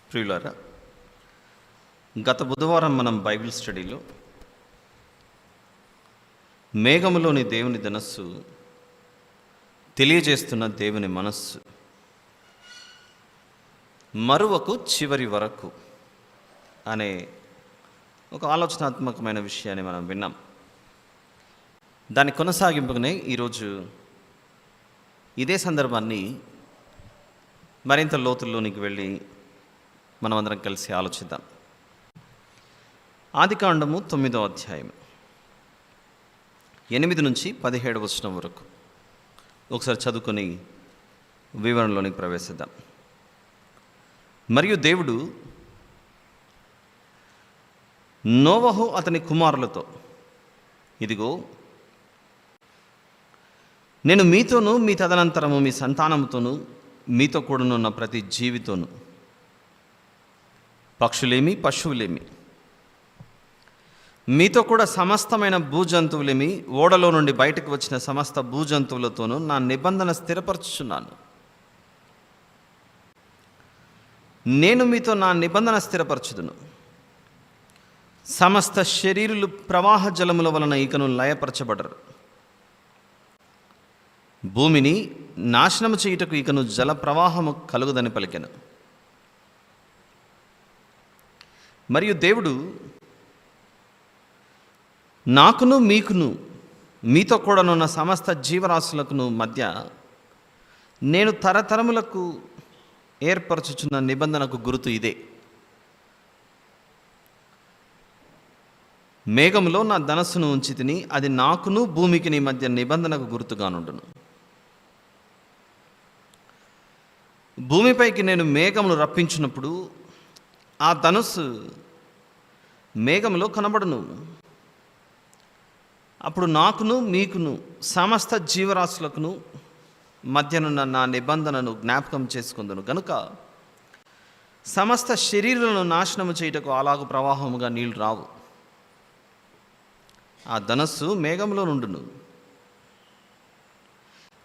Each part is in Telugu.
ప్రియులారా, గత బుధవారం మనం బైబిల్ స్టడీలో మేఘములోని దేవుని ధనస్సు తెలియజేస్తున్న దేవుని మనస్సు మరువకు చివరి వరకు అనే ఒక ఆలోచనాత్మకమైన విషయాన్ని మనం విన్నాం. దాని కొనసాగింపుగానే ఈరోజు ఇదే సందర్భాన్ని మరింత లోతుల్లోనికి వెళ్ళి మనమందరం కలిసి ఆలోచిద్దాం. ఆదికాండము 9వ అధ్యాయం 8 నుంచి 17 వచనం వరకు ఒకసారి చదువుకొని వివరణలోనికి ప్రవేశిద్దాం. మరియు దేవుడు నోవహు అతని కుమారులతో, ఇదిగో నేను మీతోనూ మీ తదనంతరము మీ సంతానముతోనూ మీతో కూడానున్న ప్రతి జీవితోనూ, పక్షులేమి పశువులేమి, మీతో కూడా సమస్తమైన భూజంతువులేమి, ఓడలో నుండి బయటకు వచ్చిన సమస్త భూజంతువులతోనూ నా నిబంధన స్థిరపరచుచున్నాను. నేను మీతో నా నిబంధన స్థిరపరచుదును. సమస్త శరీరులు ప్రవాహ జలముల వలన ఇకను లయపరచబడరు. భూమిని నాశనము చేయుటకు ఇకను జల ప్రవాహము కలుగుదని పలికెను. మరియు దేవుడు నాకును మీకును మీతో కూడానున్న సమస్త జీవరాశులకును మధ్య నేను తరతరములకు ఏర్పరచుచున్న నిబంధనకు గుర్తు ఇదే. మేఘములో నా ధనస్సును ఉంచి తిని అది నాకును భూమికి నీ మధ్య నిబంధనకు గుర్తుగానుండును. భూమిపైకి నేను మేఘమును రప్పించినప్పుడు ఆ ధనుస్సు మేఘములో కనబడును. అప్పుడు నాకును మీకును సమస్త జీవరాశులకును మధ్యనున్న నా నిబంధనను జ్ఞాపకం చేసుకుందును గనుక సమస్త శరీరాలను నాశనము చేయుటకు అలాగు ప్రవాహముగా నీళ్లు రావు. ఆ ధనస్సు మేఘంలో నుండును.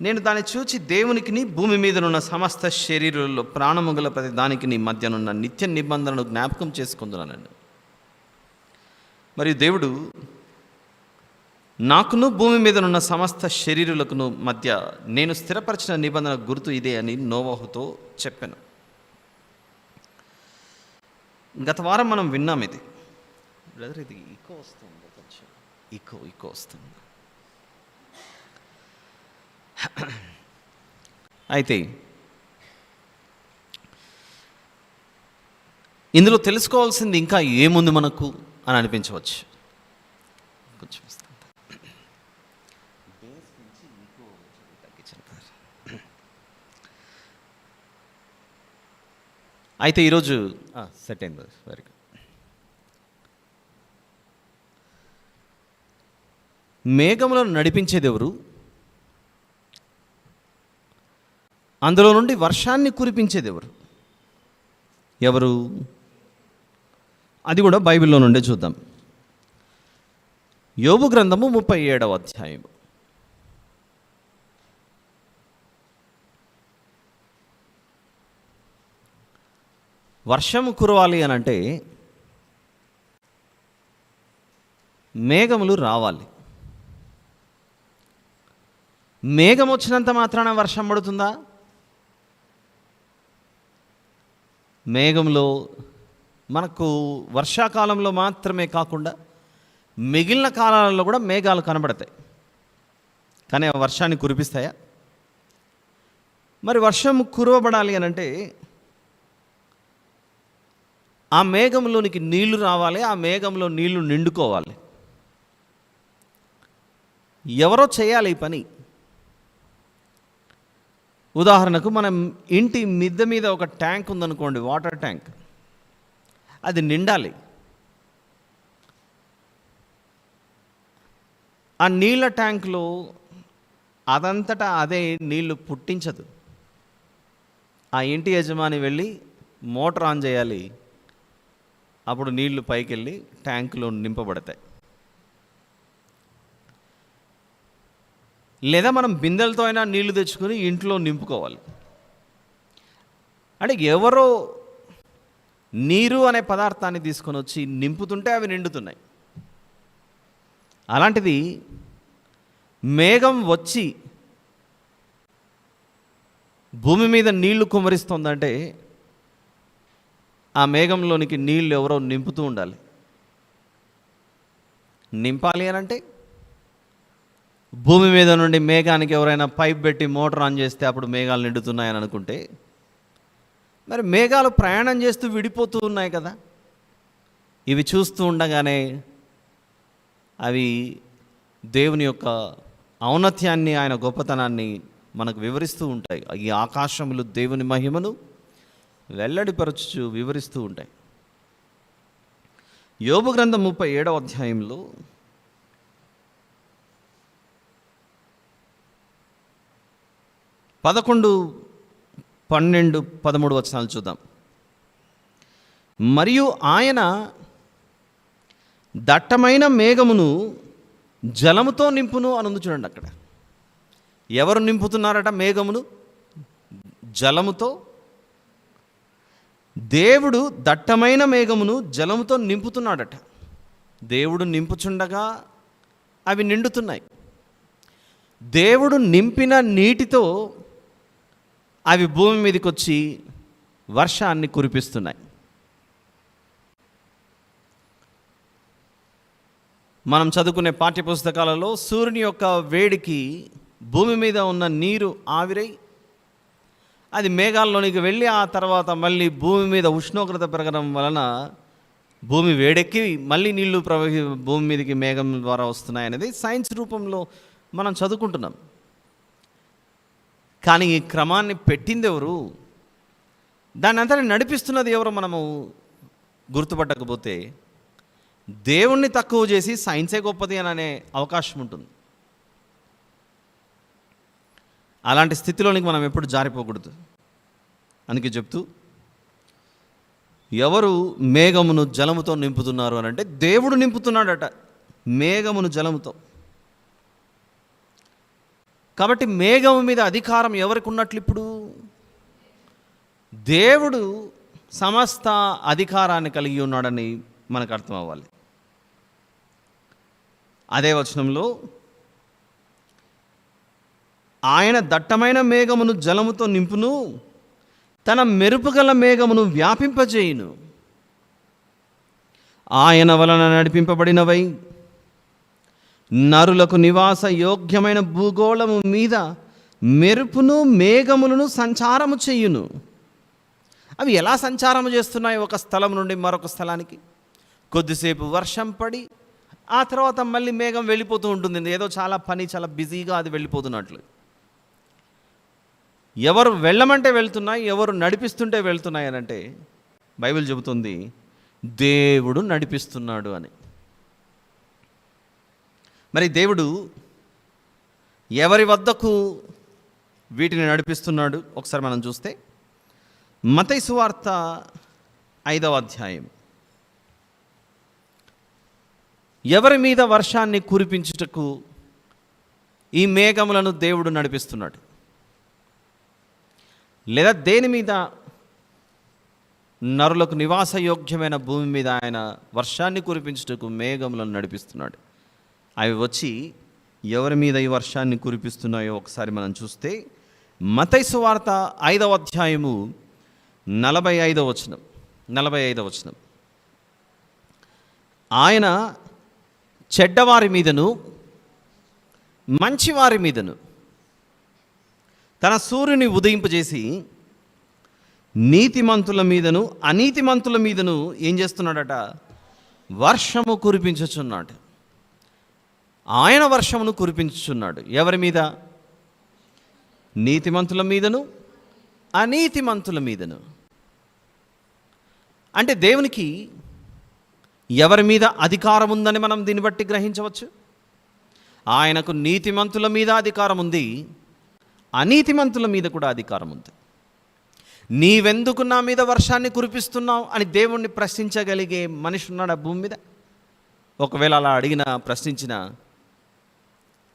నేను దాన్ని చూచి దేవునికిని భూమి మీదనున్న సమస్త శరీరాలలో ప్రాణము గల ప్రతి దానికి మధ్యనున్న నిత్య నిబంధనను జ్ఞాపకం చేసుకుంటున్నానండి. మరియు దేవుడు నాకును భూమి మీదనున్న సమస్త శరీరులకును మధ్య నేను స్థిరపరిచిన నిబంధన గుర్తు ఇదే అని నోవహుతో చెప్పాను. గత వారం మనం విన్నాం ఇది. బ్రదర్, ఇది ఈకో వస్తుంది, కొంచెం ఈకో వస్తుంది. అయితే ఇందులో తెలుసుకోవాల్సింది ఇంకా ఏముంది మనకు అని అనిపించవచ్చు. కొంచెం అయితే ఈరోజు సెట్ అయింది. Very good. మేఘములను నడిపించేది ఎవరు? అందులో నుండి వర్షాన్ని కురిపించేది ఎవరు? అది కూడా బైబిల్లో నుండే చూద్దాం. యోబు గ్రంథము 37వ అధ్యాయం. వర్షము కురవాలి అని అంటే మేఘములు రావాలి. మేఘం వచ్చినంత మాత్రాన వర్షం పడుతుందా? మేఘంలో మనకు వర్షాకాలంలో మాత్రమే కాకుండా మిగిలిన కాలాలలో కూడా మేఘాలు కనబడతాయి. కానీ ఆ వర్షాన్ని కురిపిస్తాయా? మరి వర్షం కురవబడాలి అని అంటే ఆ మేఘంలోనికి నీళ్లు రావాలి, ఆ మేఘంలో నీళ్లు నిండుకోవాలి. ఎవరో చేయాలి ఈ పని. ఉదాహరణకు మనం ఇంటి మిద్దె మీద ఒక ట్యాంక్ ఉందనుకోండి, వాటర్ ట్యాంక్, అది నిండాలి. ఆ నీళ్ళ ట్యాంకులో అదంతటా అదే నీళ్లు పుట్టించదు. ఆ ఇంటి యజమాని వెళ్ళి మోటార్ ఆన్ చేయాలి. అప్పుడు నీళ్లు పైకి వెళ్ళి ట్యాంకులో నింపబడతాయి. లేదా మనం బిందెలతో అయినా నీళ్లు తెచ్చుకొని ఇంట్లో నింపుకోవాలి. అంటే ఎవరో నీరు అనే పదార్థాన్ని తీసుకొని వచ్చి నింపుతుంటే అవి నిండుతున్నాయి. అలాంటిది మేఘం వచ్చి భూమి మీద నీళ్లు కుమ్మరిస్తుందంటే ఆ మేఘంలోనికి నీళ్ళు ఎవరో నింపుతూ ఉండాలి. నింపాలి అని అంటే భూమి మీద నుండి మేఘానికి ఎవరైనా పైప్ పెట్టి మోటార్ ఆన్ చేస్తే అప్పుడు మేఘాలు నిండుతున్నాయని అనుకుంటే, మరి మేఘాలు ప్రయాణం చేస్తూ విడిపోతూ ఉన్నాయి కదా. ఇవి చూస్తూ ఉండగానే అవి దేవుని యొక్క ఔన్నత్యాన్ని, ఆయన గొప్పతనాన్ని మనకు వివరిస్తూ ఉంటాయి. ఈ ఆకాశములు దేవుని మహిమను వెల్లడిపరచుచు వివరిస్తూ ఉంటాయి. యోబు గ్రంథం 37వ అధ్యాయంలో 11, 12, 13 వచనాలు చూద్దాం. మరియు ఆయన దట్టమైన మేఘమును జలముతో నింపును అని ఉంది చూడండి. అక్కడ ఎవరు నింపుతున్నారట మేఘమును? జలముతో. దేవుడు దట్టమైన మేఘమును జలముతో నింపుతున్నాడట. దేవుడు నింపుచుండగా అవి నిండుతున్నాయి. దేవుడు నింపిన నీటితో అవి భూమి మీదకి వచ్చి వర్షాన్ని కురిపిస్తున్నాయి. మనం చదువుకునే పాఠ్యపుస్తకాలలో సూర్యుని యొక్క వేడికి భూమి మీద ఉన్న నీరు ఆవిరై అది మేఘాల్లోనికి వెళ్ళి ఆ తర్వాత మళ్ళీ భూమి మీద ఉష్ణోగ్రత పెరగడం వలన భూమి వేడెక్కి మళ్ళీ నీళ్లు భూమి మీదకి మేఘం ద్వారా వస్తున్నాయనేది సైన్స్ రూపంలో మనం చదువుకుంటున్నాం. కానీ ఈ క్రమాన్ని పెట్టింది ఎవరు? దాన్ని అంతా నడిపిస్తున్నది ఎవరు? మనము గుర్తుపట్టకపోతే దేవుణ్ణి తక్కువ చేసి సైన్సే గొప్పది అని అనే అవకాశం ఉంటుంది. అలాంటి స్థితిలోనికి మనం ఎప్పుడు జారిపోకూడదు. అందుకే చెప్తూ, ఎవరు మేఘమును జలముతో నింపుతున్నారు అని అంటే దేవుడు నింపుతున్నాడట మేఘమును జలముతో. కాబట్టి మేఘము మీద అధికారం ఎవరికి ఉన్నట్లు? ఇప్పుడు దేవుడు సమస్త అధికారాన్ని కలిగి ఉన్నాడని మనకు అర్థం అవ్వాలి. అదే వచనంలో ఆయన దట్టమైన మేఘమును జలముతో నింపును, తన మెరుపుగల మేఘమును వ్యాపింపజేయును. ఆయన వలన నడిపింపబడినవై నరులకు నివాస యోగ్యమైన భూగోళము మీద మెరుపును మేఘములను సంచారము చేయును. అవి ఎలా సంచారము చేస్తున్నాయి? ఒక స్థలం నుండి మరొక స్థలానికి. కొద్దిసేపు వర్షం పడి ఆ తర్వాత మళ్ళీ మేఘం వెళ్ళిపోతూ ఉంటుంది. ఏదో చాలా పని, చాలా బిజీగా అది వెళ్ళిపోతున్నట్లు. ఎవరు వెళ్ళమంటే వెళ్తున్నాయి, ఎవరు నడిపిస్తుంటే వెళ్తున్నాయి అని అంటే బైబిల్ చెబుతుంది దేవుడు నడిపిస్తున్నాడు అని. మరి దేవుడు ఎవరి వద్దకు వీటిని నడిపిస్తున్నాడు ఒకసారి మనం చూస్తే, మత్తయి సువార్త 5వ అధ్యాయం. ఎవరి మీద వర్షాన్ని కురిపించుటకు ఈ మేఘములను దేవుడు నడిపిస్తున్నాడు? లేదా దేని మీద? నరులకు నివాసయోగ్యమైన భూమి మీద ఆయన వర్షాన్ని కురిపించుటకు మేఘములను నడిపిస్తున్నాడు. అవి వచ్చి ఎవరి మీద ఈ వర్షాన్ని కురిపిస్తున్నాయో ఒకసారి మనం చూస్తే, మత్తయి సువార్త 5వ అధ్యాయము 45వ వచనం. ఆయన చెడ్డవారి మీదను మంచివారి మీదను తన సూర్యుని ఉదయింపజేసి నీతిమంతుల మీదను అనీతిమంతుల మీదను ఏం చేస్తున్నాడట? వర్షము కురిపించుచున్నాడు. ఆయన వర్షమును కురిపించుచున్నాడు. ఎవరి మీద? నీతిమంతుల మీదను అనీతిమంతుల మీదను. అంటే దేవునికి ఎవరి మీద అధికారం ఉందని మనం దీన్ని బట్టి గ్రహించవచ్చు. ఆయనకు నీతిమంతుల మీద అధికారం ఉంది, అనీతిమంతుల మీద కూడా అధికారం ఉంది. నీవెందుకు నా మీద వర్షాన్ని కురిపిస్తున్నావు అని దేవుణ్ణి ప్రశ్నించగలిగే మనిషి ఉన్నాడు ఆ భూమి మీద? ఒకవేళ అలా అడిగినా ప్రశ్నించినా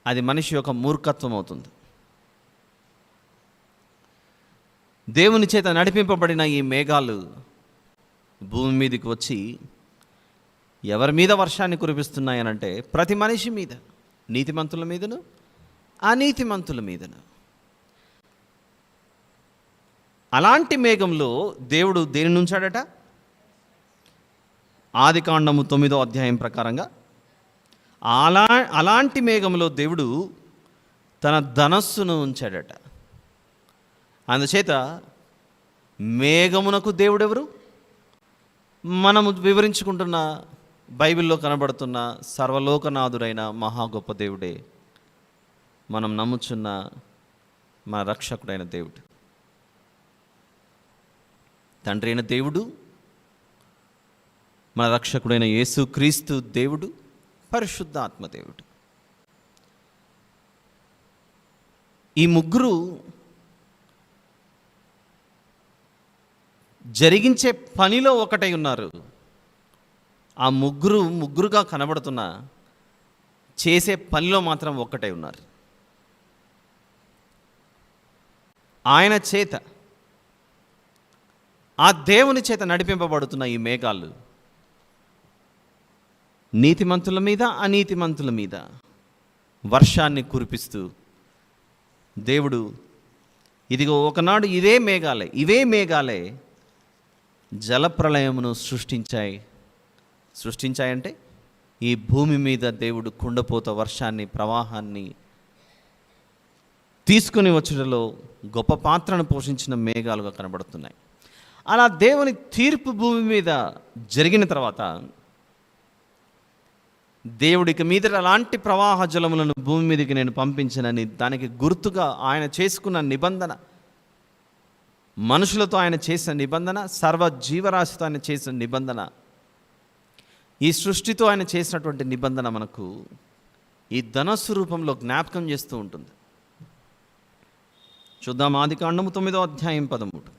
అది మనిషి యొక్క మూర్ఖత్వం అవుతుంది. దేవుని చేత నడిపింపబడిన ఈ మేఘాలు భూమి మీదకి వచ్చి ఎవరి మీద వర్షాన్ని కురిపిస్తున్నాయనంటే ప్రతి మనిషి మీద, నీతిమంతుల మీదను అనీతిమంతుల మీదను. అలాంటి మేఘంలో దేవుడు దేనిని ఉంచాడట? ఆదికాండము 9వ అధ్యాయం ప్రకారంగా అలాంటి మేఘంలో దేవుడు తన ధనస్సును ఉంచాడట. అందుచేత మేఘమునకు దేవుడెవరు? మనము వివరించుకుంటున్న బైబిల్లో కనబడుతున్న సర్వలోకనాథుడైన మహా గొప్ప దేవుడే, మనం నమ్ముచున్న మన రక్షకుడైన దేవుడు. తండ్రి అయిన దేవుడు, మన రక్షకుడైన యేసుక్రీస్తు దేవుడు, పరిశుద్ధాత్మ దేవుడు. ఈ ముగ్గురు జరిగించే పనిలో ఒకటై ఉన్నారు. ఆ ముగ్గురుగా కనబడుతున్న చేసే పనిలో మాత్రం ఒక్కటై ఉన్నారు. ఆయన చేత, ఆ దేవుని చేత నడిపింపబడుతున్న ఈ మేఘాలు నీతిమంతుల మీద అనీతిమంతుల మీద వర్షాన్ని కురిపిస్తూ దేవుడు, ఇదిగో ఒకనాడు ఇవే మేఘాలే జలప్రళయమును సృష్టించాయంటే ఈ భూమి మీద దేవుడు కుండపోత వర్షాన్ని, ప్రవాహాన్ని తీసుకుని వచ్చుటలో గొప్ప పాత్రను పోషించిన మేఘాలుగా కనబడుతున్నాయి. అలా దేవుని తీర్పు భూమి మీద జరిగిన తర్వాత దేవుడికి మీద అలాంటి ప్రవాహ జలములను భూమి మీదకి నేను పంపించనని దానికి గుర్తుగా ఆయన చేసుకున్న నిబంధన, మనుషులతో ఆయన చేసిన నిబంధన, సర్వ జీవరాశితో ఆయన చేసిన నిబంధన, ఈ సృష్టితో ఆయన చేసినటువంటి నిబంధన మనకు ఈ ధనస్సు రూపంలో జ్ఞాపకం చేస్తూ ఉంటుంది. చూద్దాం, ఆదికాండము 9వ అధ్యాయం 13.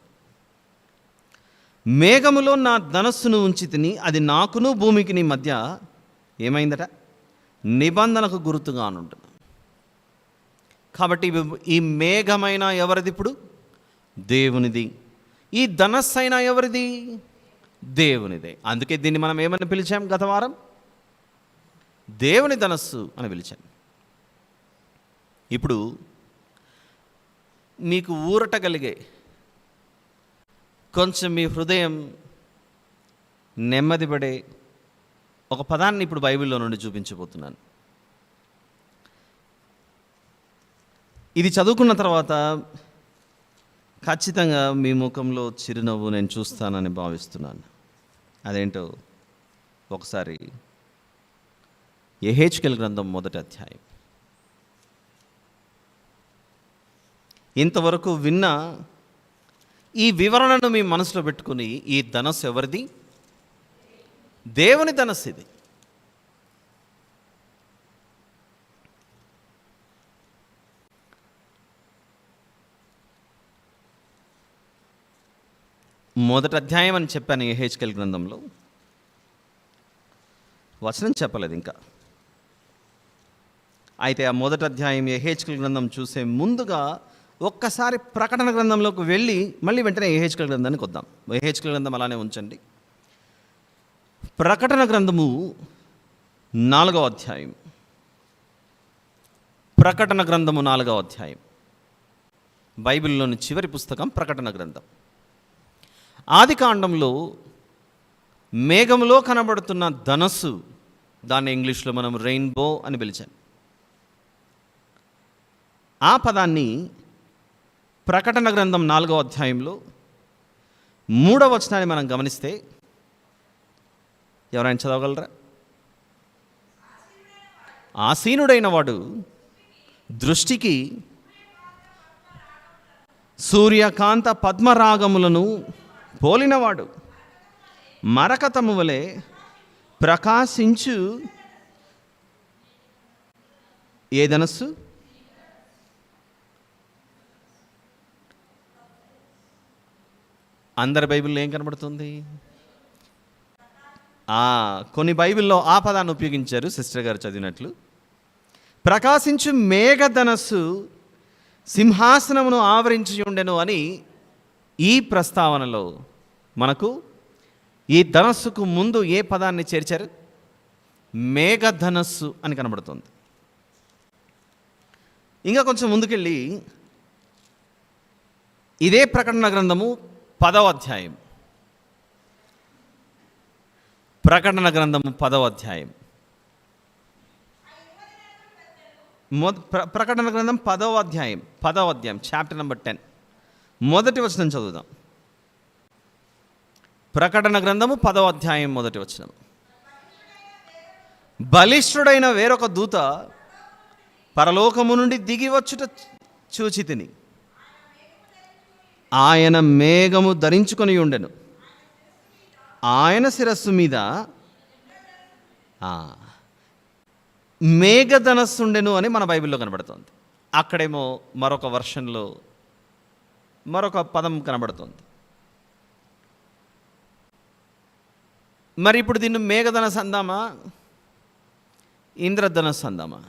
మేఘములో నా ధనస్సును ఉంచి తిని, అది నాకును భూమికి మధ్య ఏమైందట? నిబంధనకు గుర్తుగా ఉంటుంది. కాబట్టి ఈ మేఘమైన ఎవరిది? ఇప్పుడు దేవునిది. ఈ ధనస్సు అయినా ఎవరిది? దేవునిదే. అందుకే దీన్ని మనం ఏమని పిలిచాం? గత వారం దేవుని ధనస్సు అని పిలిచాం. ఇప్పుడు మీకు ఊరట కలిగే, కొంచెం మీ హృదయం నెమ్మదిపడే ఒక పదాన్ని ఇప్పుడు బైబిల్లో నుండి చూపించబోతున్నాను. ఇది చదువుకున్న తర్వాత ఖచ్చితంగా మీ ముఖంలో చిరునవ్వు నేను చూస్తానని భావిస్తున్నాను. అదేంటో ఒకసారి యెహెజ్కేలు గ్రంథం 1వ అధ్యాయం. ఇంతవరకు విన్న ఈ వివరణను మీ మనసులో పెట్టుకుని, ఈ ధనస్సు ఎవరిది? దేవుని ధనస్సు ఇది. మొదటి అధ్యాయం అని చెప్పాను యెహెజ్కేలు గ్రంథంలో. వచనం చెప్పలేదు ఇంకా. అయితే ఆ మొదటి అధ్యాయం యెహెజ్కేలు గ్రంథం చూసే ముందుగా ఒక్కసారి ప్రకటన గ్రంథంలోకి వెళ్ళి మళ్ళీ వెంటనే యెహెజ్కేలు గ్రంథానికి వద్దాం. యెహెజ్కేలు గ్రంథం అలానే ఉంచండి. ప్రకటన గ్రంథము 4వ అధ్యాయం. ప్రకటన గ్రంథము 4వ అధ్యాయం బైబిల్లోని చివరి పుస్తకం ప్రకటన గ్రంథం. ఆదికాండంలో మేఘంలో కనబడుతున్న ధనస్సు, దాన్ని ఇంగ్లీష్లో మనం రెయిన్బో అని పిలిచాం. ఆ పదాన్ని ప్రకటన గ్రంథం 4వ అధ్యాయంలో 3వ వచనాన్ని మనం గమనిస్తే, ఎవరైనా చదవగలరా? ఆసీనుడైన వాడు దృష్టికి సూర్యకాంత పద్మరాగములను పోలినవాడు, మరకతము వలె ప్రకాశించు ఏ ధనస్సు? అందరి బైబిల్లో ఏం కనబడుతుంది? కొన్ని బైబిల్లో ఆ పదాన్ని ఉపయోగించారు, సిస్టర్ గారు చదివినట్లు. ప్రకాశించు మేఘధనస్సు సింహాసనమును ఆవరించి ఉండెను అని ఈ ప్రస్తావనలో మనకు ఈ ధనస్సుకు ముందు ఏ పదాన్ని చేర్చారు? మేఘధనస్సు అని కనబడుతుంది. ఇంకా కొంచెం ముందుకెళ్ళి ఇదే ప్రకటన గ్రంథము 10వ అధ్యాయం, ప్రకటన గ్రంథము 10వ అధ్యాయం, ప్రకటన గ్రంథం 10వ అధ్యాయం చాప్టర్ నెంబర్ 10 మొదటి వచనం చదువుదాం. ప్రకటన గ్రంథము 10వ అధ్యాయం మొదటి వచనం. బలిష్ఠుడైన వేరొక దూత పరలోకము నుండి దిగి వచ్చుట చూచి తిని, ఆయన మేఘము ధరించుకొని ఉండెను, ఆయన శిరస్సు మీద మేఘధనస్సుండెను అని మన బైబిల్లో కనబడుతుంది. అక్కడేమో మరొక వర్షన్లో మరొక పదం కనబడుతుంది. మరి ఇప్పుడు దీన్ని మేఘధనస్సు అందామా, ఇంద్రధనస్సు అందామా?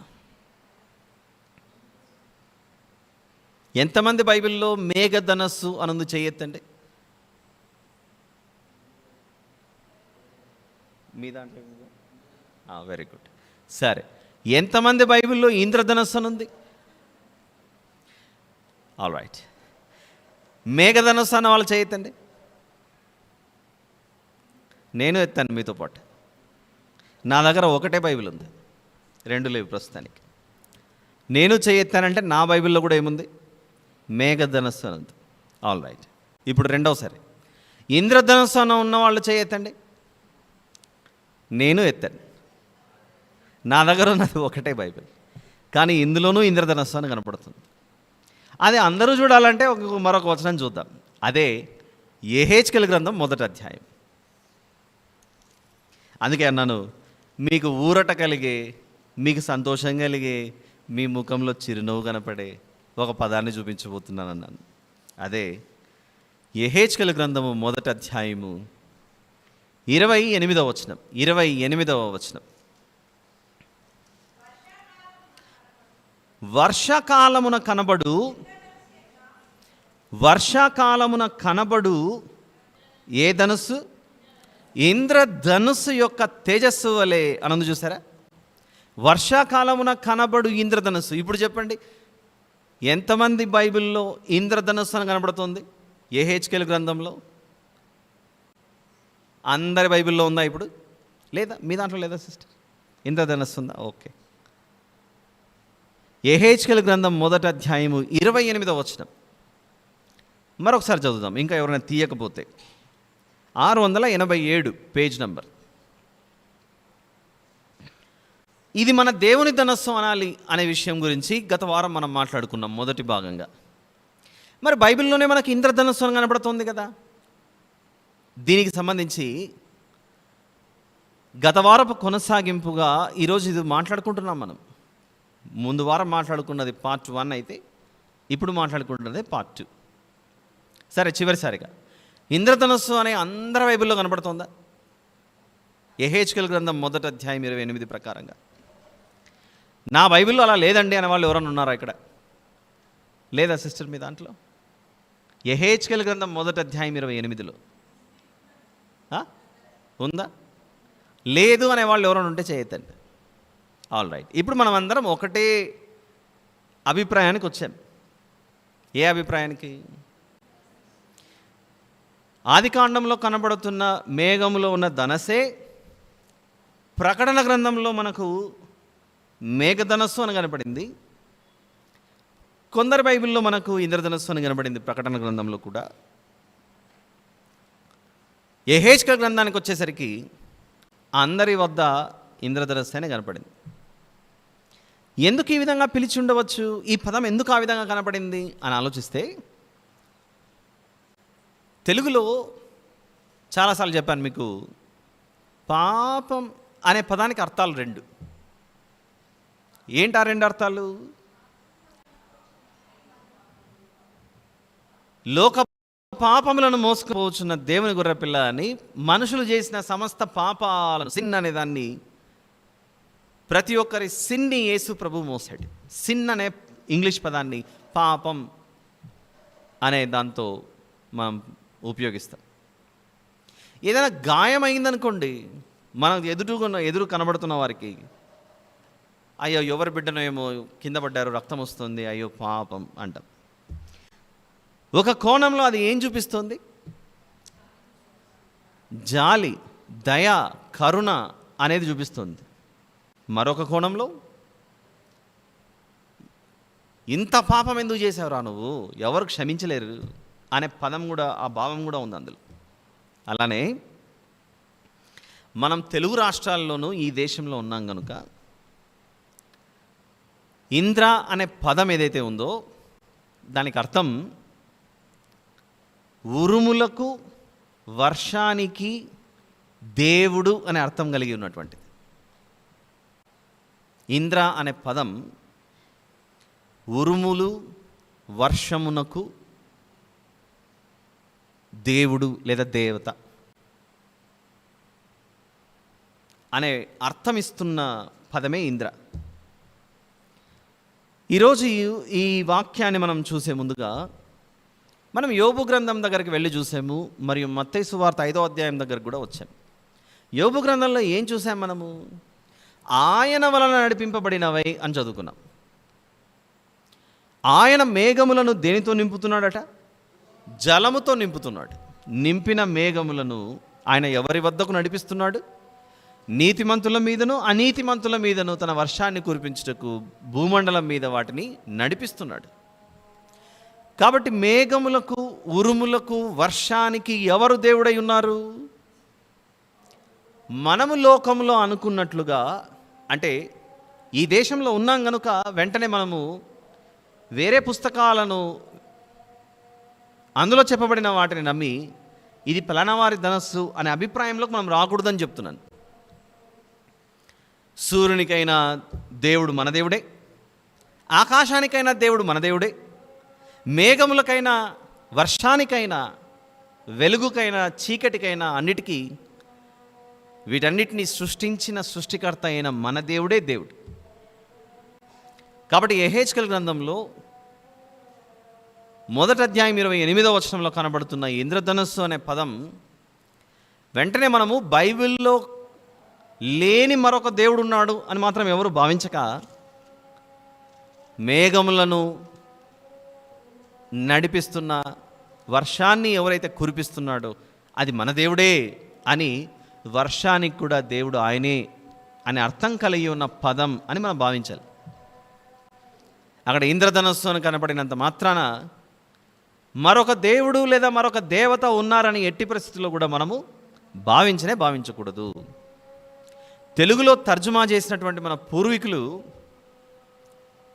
ఎంతమంది బైబిల్లో మేఘధనస్సు అనుంది చేయొద్దండి. మీ దాంట్లో వెరీ గుడ్. సరే, ఎంతమంది బైబిల్లో ఇంద్రధనస్సు అనుంది? All right. మేఘధనస్సు అన్న వాళ్ళు చేయొద్దండి. నేను ఎత్తాను మీతో పాటు. నా దగ్గర ఒకటే బైబిల్ ఉంది, 2 లేవు ప్రస్తుతానికి. నేను చేయెత్తానంటే నా బైబిల్లో కూడా ఏముంది? మేఘధనస్సు అని ఉంది. All right. ఇప్పుడు రెండవసారి ఇంద్రధనస్సు అని ఉన్న వాళ్ళు చేయెత్తండి. నేను ఎత్తాను. నా దగ్గర ఉన్నది ఒకటే బైబిల్, కానీ ఇందులోనూ ఇంద్రధనస్సు అని కనపడుతుంది. అదే అందరూ చూడాలంటే మరొక వచనం చూద్దాం. అదే యెహెజ్కేలు గ్రంథం 1వ అధ్యాయం. అందుకే అన్నాను, మీకు ఊరట కలిగే, మీకు సంతోషం కలిగే, మీ ముఖంలో చిరునవ్వు కనపడే ఒక పదాన్ని చూపించబోతున్నాను అన్నాను. అదే యెహెజ్కేలు గ్రంథము 1వ అధ్యాయము 28వ వచనం. 28వ వచనం. వర్షాకాలమున కనబడు ఏ ధనుస్సు? ఇంద్రధనుస్సు యొక్క తేజస్సు వలె అనందు. చూసారా? వర్షాకాలమున కనబడు ఇంద్రధనుస్సు. ఇప్పుడు చెప్పండి, ఎంతమంది బైబిల్లో ఇంద్రధనుస్సు అని కనబడుతుంది? యెహెజ్కేలు గ్రంథంలో అందరి బైబిల్లో ఉందా? ఇప్పుడు లేదా? మీ దాంట్లో లేదా సిస్టర్? ఇంద్రధనుస్సు ఉందా? ఓకే. యెహెజ్కేలు గ్రంథం 1వ అధ్యాయము 28వ వచనం మరొకసారి చదువుదాం, ఇంకా ఎవరైనా తీయకపోతే. 687 పేజ్ నంబర్. ఇది మన దేవుని ధనస్సు అనాలి అనే విషయం గురించి గత వారం మనం మాట్లాడుకున్నాం మొదటి భాగంగా. మరి బైబిల్లోనే మనకి ఇంద్రధనస్సు అని కనబడుతుంది కదా. దీనికి సంబంధించి గత వారపు కొనసాగింపుగా ఈరోజు ఇది మాట్లాడుకుంటున్నాం మనం. ముందు వారం మాట్లాడుకున్నది పార్ట్ 1 అయితే ఇప్పుడు మాట్లాడుకుంటున్నది పార్ట్ 2. సరే, చివరిసారిగా ఇంద్రధనస్సు అనే అందరి బైబిల్లో కనబడుతుందా? యెహెజ్కేలు గ్రంథం 1వ అధ్యాయం 28 ప్రకారంగా. నా బైబిల్లో అలా లేదండి అనే వాళ్ళు ఎవరైనా ఉన్నారా ఇక్కడ? లేదా సిస్టర్ మీ దాంట్లో? యెహెజ్కేలు గ్రంథం 1వ అధ్యాయం 28లో ఉందా? లేదు అనే వాళ్ళు ఎవరైనా ఉంటే చేయొద్దండి. All right. ఇప్పుడు మనం అందరం ఒకటే అభిప్రాయానికి వచ్చాం. ఏ అభిప్రాయానికి? ఆదికాండంలో కనబడుతున్న మేఘములో ఉన్న ధనస్సే ప్రకటన గ్రంథంలో మనకు మేఘధనస్సు అని కనపడింది. కొందరు బైబిల్లో మనకు ఇంద్రధనస్సు అని కనబడింది ప్రకటన గ్రంథంలో కూడా. యెహెజ్కేలు గ్రంథానికి వచ్చేసరికి అందరి వద్ద ఇంద్రధనస్సు అని కనపడింది. ఎందుకు ఈ విధంగా పిలిచి ఉండవచ్చు? ఈ పదం ఎందుకు ఆ విధంగా కనపడింది అని ఆలోచిస్తే, తెలుగులో చాలాసార్లు చెప్పాను మీకు, పాపం అనే పదానికి అర్థాలు 2. ఏంటి ఆ 2 అర్థాలు? లోక పాపములను మోసుకుపోవచ్చున్న దేవుని గొర్రెపిల్ల అని, మనుషులు చేసిన సమస్త పాపాలను, సిన్ అనే దాన్ని, ప్రతి ఒక్కరి సిన్ని యేసు ప్రభు మోసాడు. సిన్ అనే ఇంగ్లీష్ పదాన్ని పాపం అనే దాంతో మనం ఉపయోగిస్తాం. ఏదైనా గాయం అయిందనుకోండి, మనం ఎదురు కనబడుతున్న వారికి, అయ్యో ఎవరి బిడ్డనో ఏమో కింద పడ్డారు, రక్తం వస్తుంది, అయ్యో పాపం అంటాం. ఒక కోణంలో అది ఏం చూపిస్తుంది? జాలి, దయ, కరుణ అనేది చూపిస్తుంది. మరొక కోణంలో ఇంత పాపం ఎందుకు చేసావురా నువ్వు, ఎవరు క్షమించలేరు అనే పదం కూడా, ఆ భావం కూడా ఉంది అందులో. అలానే మనం తెలుగు రాష్ట్రాల్లోనూ ఈ దేశంలో ఉన్నాం కనుక ఇంద్ర అనే పదం ఏదైతే ఉందో దానికి అర్థం ఉరుములకు, వర్షానికి దేవుడు అనే అర్థం కలిగి ఉన్నటువంటిది. ఇంద్ర అనే పదం ఉరుములు, వర్షమునకు దేవుడు లేదా దేవత అనే అర్థం ఇస్తున్న పదమే ఇంద్ర. ఈరోజు ఈ వాక్యాన్ని మనం చూసే ముందుగా మనం యోబు గ్రంథం దగ్గరికి వెళ్ళి చూసాము, మరియు మత్తయి సువార్త 5వ అధ్యాయం దగ్గరకు కూడా వచ్చాము. యోబు గ్రంథంలో ఏం చూసాం మనము? ఆయన వలన నడిపింపబడినవై అని చదువుకున్నాం. ఆయన మేఘములను దేనితో నింపుతున్నాడట? జలముతో నింపుతున్నాడు. నింపిన మేఘములను ఆయన ఎవరి వద్దకు నడిపిస్తున్నాడు? నీతిమంతుల మీదను అనీతిమంతుల మీదను తన వర్షాన్ని కురిపించుటకు భూమండలం మీద వాటిని నడిపిస్తున్నాడు. కాబట్టి మేఘములకు, ఉరుములకు, వర్షానికి ఎవరు దేవుడై ఉన్నారు? మనము లోకంలో అనుకున్నట్లుగా, అంటే ఈ దేశంలో ఉన్నాం కనుక వెంటనే మనము వేరే పుస్తకాలను, అందులో చెప్పబడిన వాటిని నమ్మి ఇది పలానావారి ధనస్సు అనే అభిప్రాయంలోకి మనం రాకూడదని చెప్తున్నాను. సూర్యునికైనా దేవుడు మన దేవుడే, ఆకాశానికైనా దేవుడు మన దేవుడే, మేఘములకైనా, వర్షానికైనా, వెలుగుకైనా, చీకటికైనా, అన్నిటికీ వీటన్నిటినీ సృష్టించిన సృష్టికర్త అయిన మన దేవుడే దేవుడు. కాబట్టి యెహెజ్కేలు గ్రంథంలో 1వ అధ్యాయం 28వ వచనంలో కనబడుతున్న ఇంద్రధనస్సు అనే పదం వెంటనే మనము బైబిల్లో లేని మరొక దేవుడు ఉన్నాడు అని మాత్రం ఎవరు భావించక, మేఘములను నడిపిస్తున్న, వర్షాన్ని ఎవరైతే కురిపిస్తున్నాడో అది మన దేవుడే అని, వర్షానికి కూడా దేవుడు ఆయనే అనే అర్థం కలిగి ఉన్న పదం అని మనం భావించాలి. అక్కడ ఇంద్రధనస్సు అని కనపడినంత మాత్రాన మరొక దేవుడు లేదా మరొక దేవత ఉన్నారని ఎట్టి పరిస్థితుల్లో కూడా మనము భావించకూడదు. తెలుగులో తర్జుమా చేసినటువంటి మన పూర్వీకులు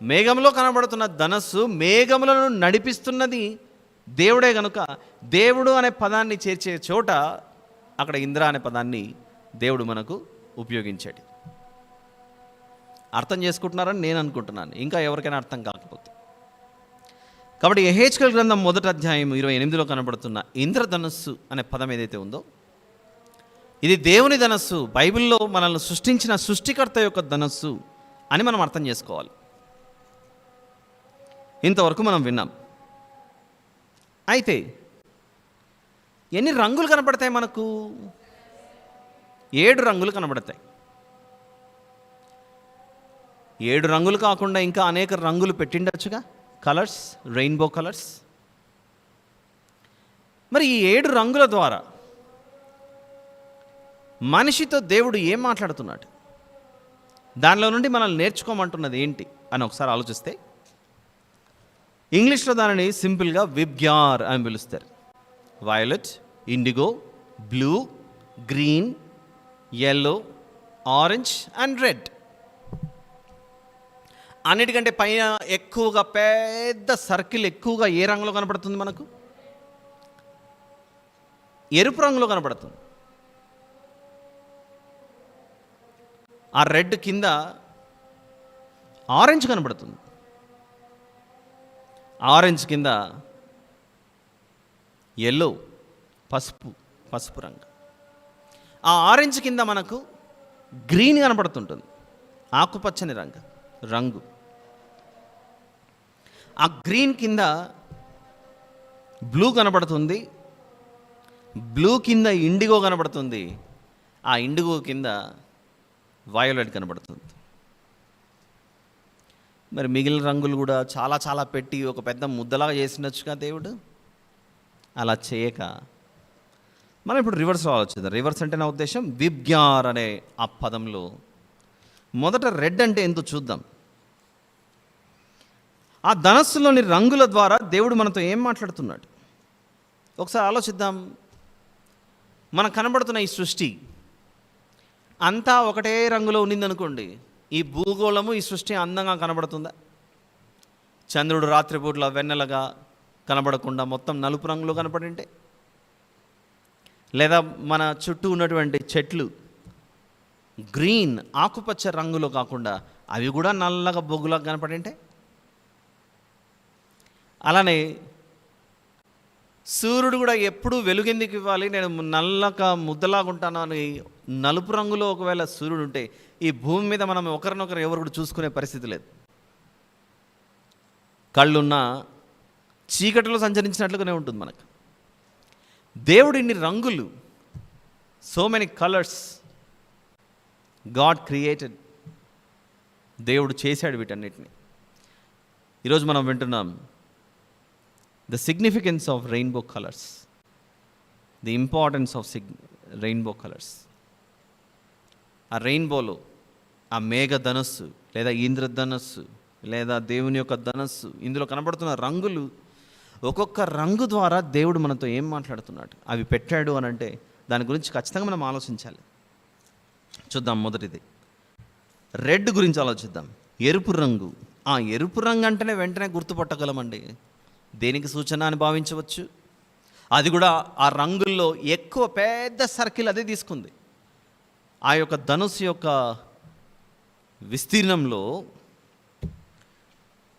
మేఘంలో కనబడుతున్న ధనస్సు మేఘములను నడిపిస్తున్నది దేవుడే గనుక దేవుడు అనే పదాన్ని చేర్చే చోట అక్కడ ఇంద్ర అనే పదాన్ని దేవుడు మనకు ఉపయోగించాడు. అర్థం చేసుకుంటున్నారని నేను అనుకుంటున్నాను, ఇంకా ఎవరికైనా అర్థం కాకపోతే. కాబట్టి యెహెజ్కేలు గ్రంథం 1వ అధ్యాయం 28లో కనబడుతున్న ఇంద్రధనస్సు అనే పదం ఏదైతే ఉందో ఇది దేవుని ధనస్సు, బైబిల్లో మనల్ని సృష్టించిన సృష్టికర్త యొక్క ధనస్సు అని మనం అర్థం చేసుకోవాలి. ఇంతవరకు మనం విన్నాం. అయితే ఎన్ని రంగులు కనబడతాయి మనకు? 7 రంగులు కనబడతాయి. 7 రంగులు కాకుండా ఇంకా అనేక రంగులు పెట్టిండొచ్చుగా, కలర్స్, రెయిన్బో కలర్స్. మరి ఈ 7 రంగుల ద్వారా మనిషితో దేవుడు ఏం మాట్లాడుతున్నాడు, దానిలో నుండి మనల్ని నేర్చుకోమంటున్నది ఏంటి అని ఒకసారి ఆలోచిస్తే, ఇంగ్లీష్లో దానిని సింపుల్గా విబ్గ్యార్ అని పిలుస్తారు. Violet, IndiGo, blue, green, yellow, orange and red. అన్నిటికంటే పైన ఎక్కువగా పెద్ద సర్కిల్ ఎక్కువగా ఏ రంగులో కనపడుతుంది మనకు? ఎరుపు రంగులో కనపడుతుంది. ఆ రెడ్ కింద ఆరెంజ్ కనబడుతుంది, ఆరెంజ్ కింద ఎల్లో, పసుపు రంగు. ఆ ఆరెంజ్ కింద మనకు గ్రీన్ కనపడుతుంటుంది, ఆకుపచ్చని రంగు. ఆ గ్రీన్ కింద బ్లూ కనబడుతుంది, బ్లూ కింద ఇండిగో కనబడుతుంది, ఆ ఇండిగో కింద వయోలెట్ కనబడుతుంది. మరి మిగిలిన రంగులు కూడా చాలా చాలా పెట్టి ఒక పెద్ద ముద్దలాగా చేసినచ్చుగా దేవుడు. అలా చేయక మనం ఇప్పుడు రివర్స్లో ఆలోచిద్దాం. రివర్స్ అంటే నా ఉద్దేశం విబ్గ్యార్ అనే ఆ పదంలో మొదట రెడ్ అంటే ఎంతో చూద్దాం. ఆ ధనస్సులోని రంగుల ద్వారా దేవుడు మనతో ఏం మాట్లాడుతున్నాడు ఒకసారి ఆలోచిద్దాం. మనకు కనబడుతున్న ఈ సృష్టి అంతా ఒకటే రంగులో ఉన్నిందనుకోండి, ఈ భూగోళము ఈ సృష్టి అందంగా కనబడుతుందా? చంద్రుడు రాత్రిపూట్ల వెన్నెలగా కనబడకుండా మొత్తం నలుపు రంగులో కనపడింటే, లేదా మన చుట్టూ ఉన్నటువంటి చెట్లు గ్రీన్ ఆకుపచ్చ రంగులో కాకుండా అవి కూడా నల్లగా బొగ్గులాగా కనపడింటే, అలానే సూర్యుడు కూడా ఎప్పుడు వెలుగెందుకు ఇవ్వాలి, నేను నల్లగా ముద్దలాగా ఉంటాను అని నలుపు రంగులో ఒకవేళ సూర్యుడు ఉంటే ఈ భూమి మీద మనం ఒకరినొకరు ఎవరు కూడా చూసుకునే పరిస్థితి లేదు. కళ్ళున్న చీకటిలో సంచరించినట్లుగానే ఉంటుంది మనకు. దేవుడు ఇన్ని రంగులు, so many colours God created, దేవుడు చేశాడు వీటన్నిటిని. ఈరోజు మనం వింటున్నాం the significance of rainbow colours, the importance of rainbow colours. ఆ రెయిన్బోలో ఆ మేఘ ధనస్సు లేదా ఇంద్రధనస్సు లేదా దేవుని యొక్క ధనస్సు, ఇందులో కనబడుతున్న రంగులు, ఒక్కొక్క రంగు ద్వారా దేవుడు మనతో ఏం మాట్లాడుతున్నాడు, అవి పెట్టాడు అని అంటే దాని గురించి ఖచ్చితంగా మనం ఆలోచించాలి. చూద్దాం. మొదటిది రెడ్ గురించి ఆలోచిద్దాం. ఎరుపు రంగు. ఆ ఎరుపు రంగు అంటేనే వెంటనే గుర్తుపట్టగలమండి. దేనికి సూచన అని భావించవచ్చు. అది కూడా ఆ రంగుల్లో ఎక్కువ పెద్ద సర్కిల్ అదే తీసుకుంది. ఆ యొక్క ధనుస్సు యొక్క విస్తీర్ణంలో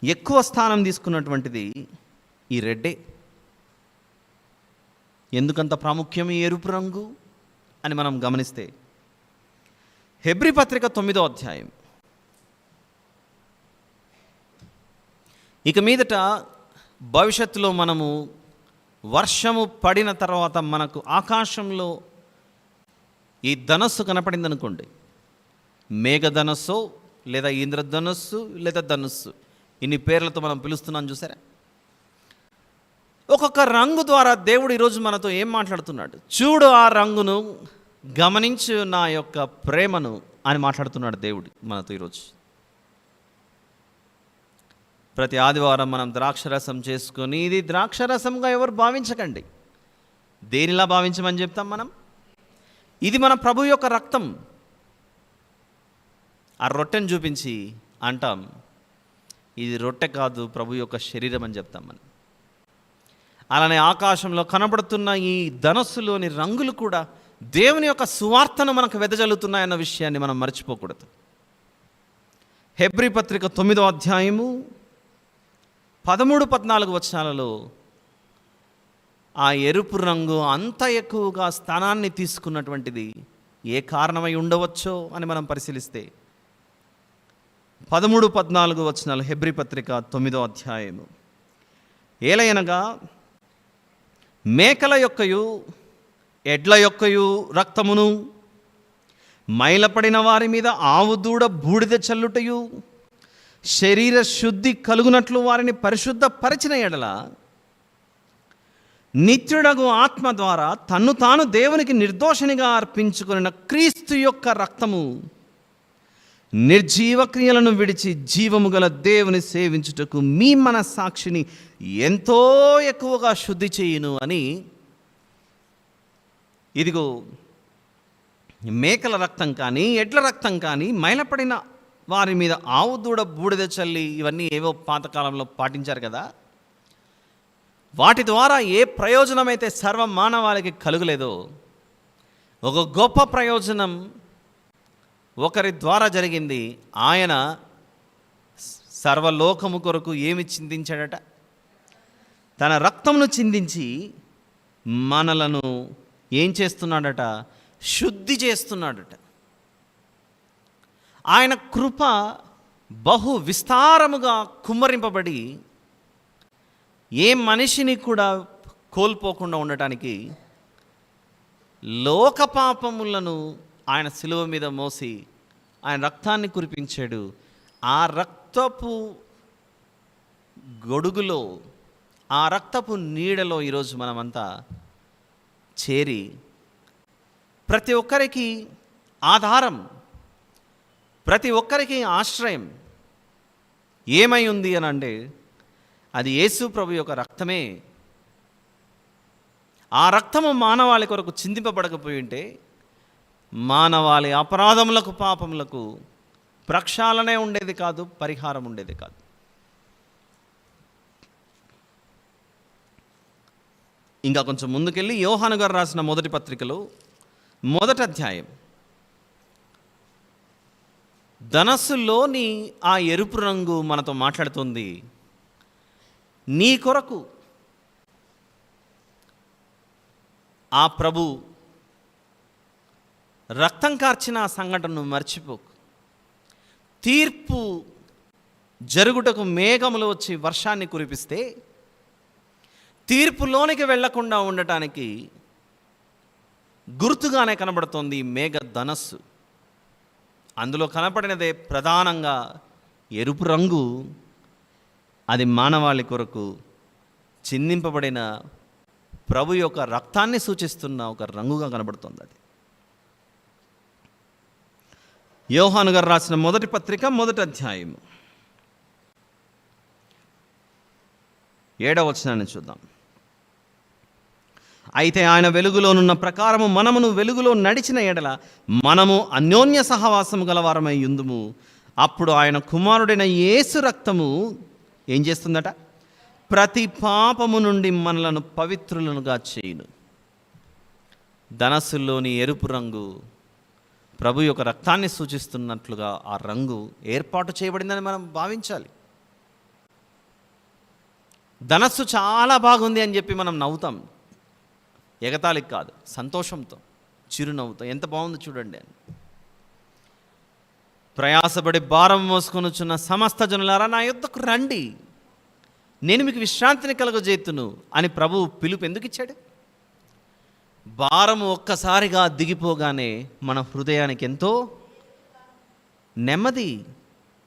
ఎక్కువ స్థానం తీసుకున్నటువంటిది ఈ రెడ్డే. ఎందుకంత ప్రాముఖ్యం ఈ ఎరుపు రంగు అని మనం గమనిస్తే, హెబ్రీ పత్రిక 9వ అధ్యాయం. ఇక మీదట భవిష్యత్తులో మనము వర్షము పడిన తర్వాత మనకు ఆకాశంలో ఈ ధనస్సు కనపడింది అనుకోండి, మేఘధనస్సు లేదా ఇంద్రధనస్సు లేదా ధనుస్సు, ఇన్ని పేర్లతో మనం పిలుస్తున్నాం చూసారా. ఒక్కొక్క రంగు ద్వారా దేవుడు ఈరోజు మనతో ఏం మాట్లాడుతున్నాడు, చూడు ఆ రంగును, గమనించు నా యొక్క ప్రేమను అని మాట్లాడుతున్నాడు దేవుడు మనతో ఈరోజు. ప్రతి ఆదివారం మనం ద్రాక్షరసం చేసుకొని, ఇది ద్రాక్షరసంగా ఎవరు భావించకండి. దేనిలా భావించమని చెప్తాం మనం? ఇది మన ప్రభు యొక్క రక్తం. ఆ రొట్టెను చూపించి అంటాం, ఇది రొట్టె కాదు, ప్రభు యొక్క శరీరం అని చెప్తాం మనం. అలానే ఆకాశంలో కనబడుతున్న ఈ ధనస్సులోని రంగులు కూడా దేవుని యొక్క సువార్తను మనకు వెదజల్లుతున్నాయన్న విషయాన్ని మనం మర్చిపోకూడదు. హెబ్రీ పత్రిక 9వ అధ్యాయము 13-14 వచనాలలో ఆ ఎరుపు రంగు అంత ఎక్కువగా స్థానాన్ని తీసుకున్నటువంటిది ఏ కారణమై ఉండవచ్చో అని మనం పరిశీలిస్తే, 13-14 వచనాలు హెబ్రీ పత్రిక 9వ అధ్యాయము. ఏలయనగా మేకల యొక్కయు ఎడ్ల యొక్కయు రక్తమును, మైలపడిన వారి మీద ఆవు దూడ బూడిద చల్లుటయు, శరీర శుద్ధి కలుగునట్లు వారిని పరిశుద్ధ పరిచిన ఎడల, నిత్యుడగు ఆత్మ ద్వారా తన్ను తాను దేవునికి నిర్దోషినిగా అర్పించుకున్న క్రీస్తు యొక్క రక్తము నిర్జీవ క్రియలను విడిచి జీవము గల దేవుని సేవించుటకు మీ మన సాక్షిని ఎంతో ఎక్కువగా శుద్ధి చేయును అని. ఇదిగో మేకల రక్తం కానీ ఎడ్ల రక్తం కానీ, మైలపడిన వారి మీద ఆవు దూడ బూడిద చల్లి, ఇవన్నీ ఏవో పాతకాలంలో పాటించారు కదా, వాటి ద్వారా ఏ ప్రయోజనమైతే సర్వ మానవాళికి కలుగలేదో, ఒక గొప్ప ప్రయోజనం ఒకరి ద్వారా జరిగింది. ఆయన సర్వలోకము కొరకు ఏమి చిందించాడట? తన రక్తమును చిందించి మనలను ఏం చేస్తున్నాడట? శుద్ధి చేస్తున్నాడట. ఆయన కృప బహు విస్తారముగా కుమ్మరింపబడి ఏ మనిషిని కూడా కోల్పోకుండా ఉండటానికి లోక పాపములను ఆయన శిలువ మీద మోసి ఆయన రక్తాన్ని కురిపించాడు. ఆ రక్తపు గొడుగులో, ఆ రక్తపు నీడలో ఈరోజు మనమంతా చేరి ప్రతి ఒక్కరికి ఆధారం, ప్రతి ఒక్కరికి ఆశ్రయం ఏమై ఉంది అని అంటే అది యేసు ప్రభు యొక్క రక్తమే. ఆ రక్తము మానవాళి కొరకు చిందింపబడకపోయి ఉంటే మానవాళి అపరాధములకు, పాపములకు ప్రక్షాళనే ఉండేది కాదు, పరిహారం ఉండేది కాదు. ఇంకా కొంచెం ముందుకెళ్ళి యోహాను గారు రాసిన మొదటి పత్రికలో 1వ అధ్యాయం, ధనస్సులోని ఆ ఎరుపు రంగు మనతో మాట్లాడుతుంది. నీ కొరకు ఆ ప్రభు రక్తం కార్చిన ఆ సంఘటనను మర్చిపోకు. తీర్పు జరుగుటకు మేఘములు వచ్చి వర్షాన్ని కురిపిస్తే తీర్పులోనికి వెళ్లకుండా ఉండటానికి గుర్తుగానే కనబడుతోంది మేఘ ధనస్సు. అందులో కనపడినదే ప్రధానంగా ఎరుపు రంగు. అది మానవాళి కొరకు చిందింపబడిన ప్రభు యొక్క రక్తాన్ని సూచిస్తున్న ఒక రంగుగా కనబడుతుంది. అది యోహాను గారు రాసిన మొదటి పత్రిక 1వ అధ్యాయం 7వ వచనాన్ని చూద్దాం. అయితే ఆయన వెలుగులోనున్న ప్రకారము మనమును వెలుగులో నడిచిన ఎడల మనము అన్యోన్య సహవాసము గలవారమై యుందుము. అప్పుడు ఆయన కుమారుడైన యేసు రక్తము ఏం చేస్తుందట? ప్రతి పాపము నుండి మనలను పవిత్రులనుగా చేయును. ధనస్సులోని ఎరుపు రంగు ప్రభు యొక్క రక్తాన్ని సూచిస్తున్నట్లుగా ఆ రంగు ఏర్పాటు చేయబడిందని మనం భావించాలి. ధనస్సు చాలా బాగుంది అని చెప్పి మనం నవ్వుతాం, ఎగతాళికి కాదు, సంతోషంతో, చిరునవ్వుతో. ఎంత బాగుంది చూడండి అని. ప్రయాసపడి భారం మోసుకొనుచున్న సమస్త జనులారా నా యొద్దకు రండి, నేను మీకు విశ్రాంతిని కలుగజేతును అని ప్రభువు పిలుపు ఎందుకు ఇచ్చాడు? భారము ఒక్కసారిగా దిగిపోగానే మన హృదయానికి ఎంతో నెమ్మది,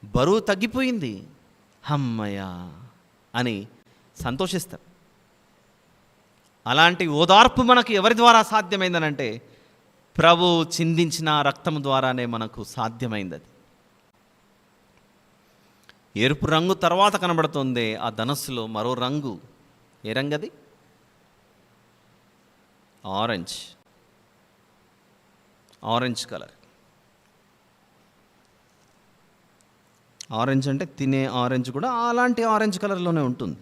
బరువు తగ్గిపోయింది, హమ్మయ్య అని సంతోషిస్తాం. అలాంటి ఓదార్పు మనకు ఎవరి ద్వారా సాధ్యమైందనంటే ప్రభు చిందించిన రక్తము ద్వారానే మనకు సాధ్యమైంది. అది ఎరుపు రంగు తర్వాత కనబడుతుంది ఆ ధనస్సులో మరో రంగు. ఏ రంగు అది? ఆరెంజ్. Orange colour. ఆరెంజ్ అంటే తినే ఆరెంజ్ కూడా అలాంటి ఆరెంజ్ కలర్లోనే ఉంటుంది.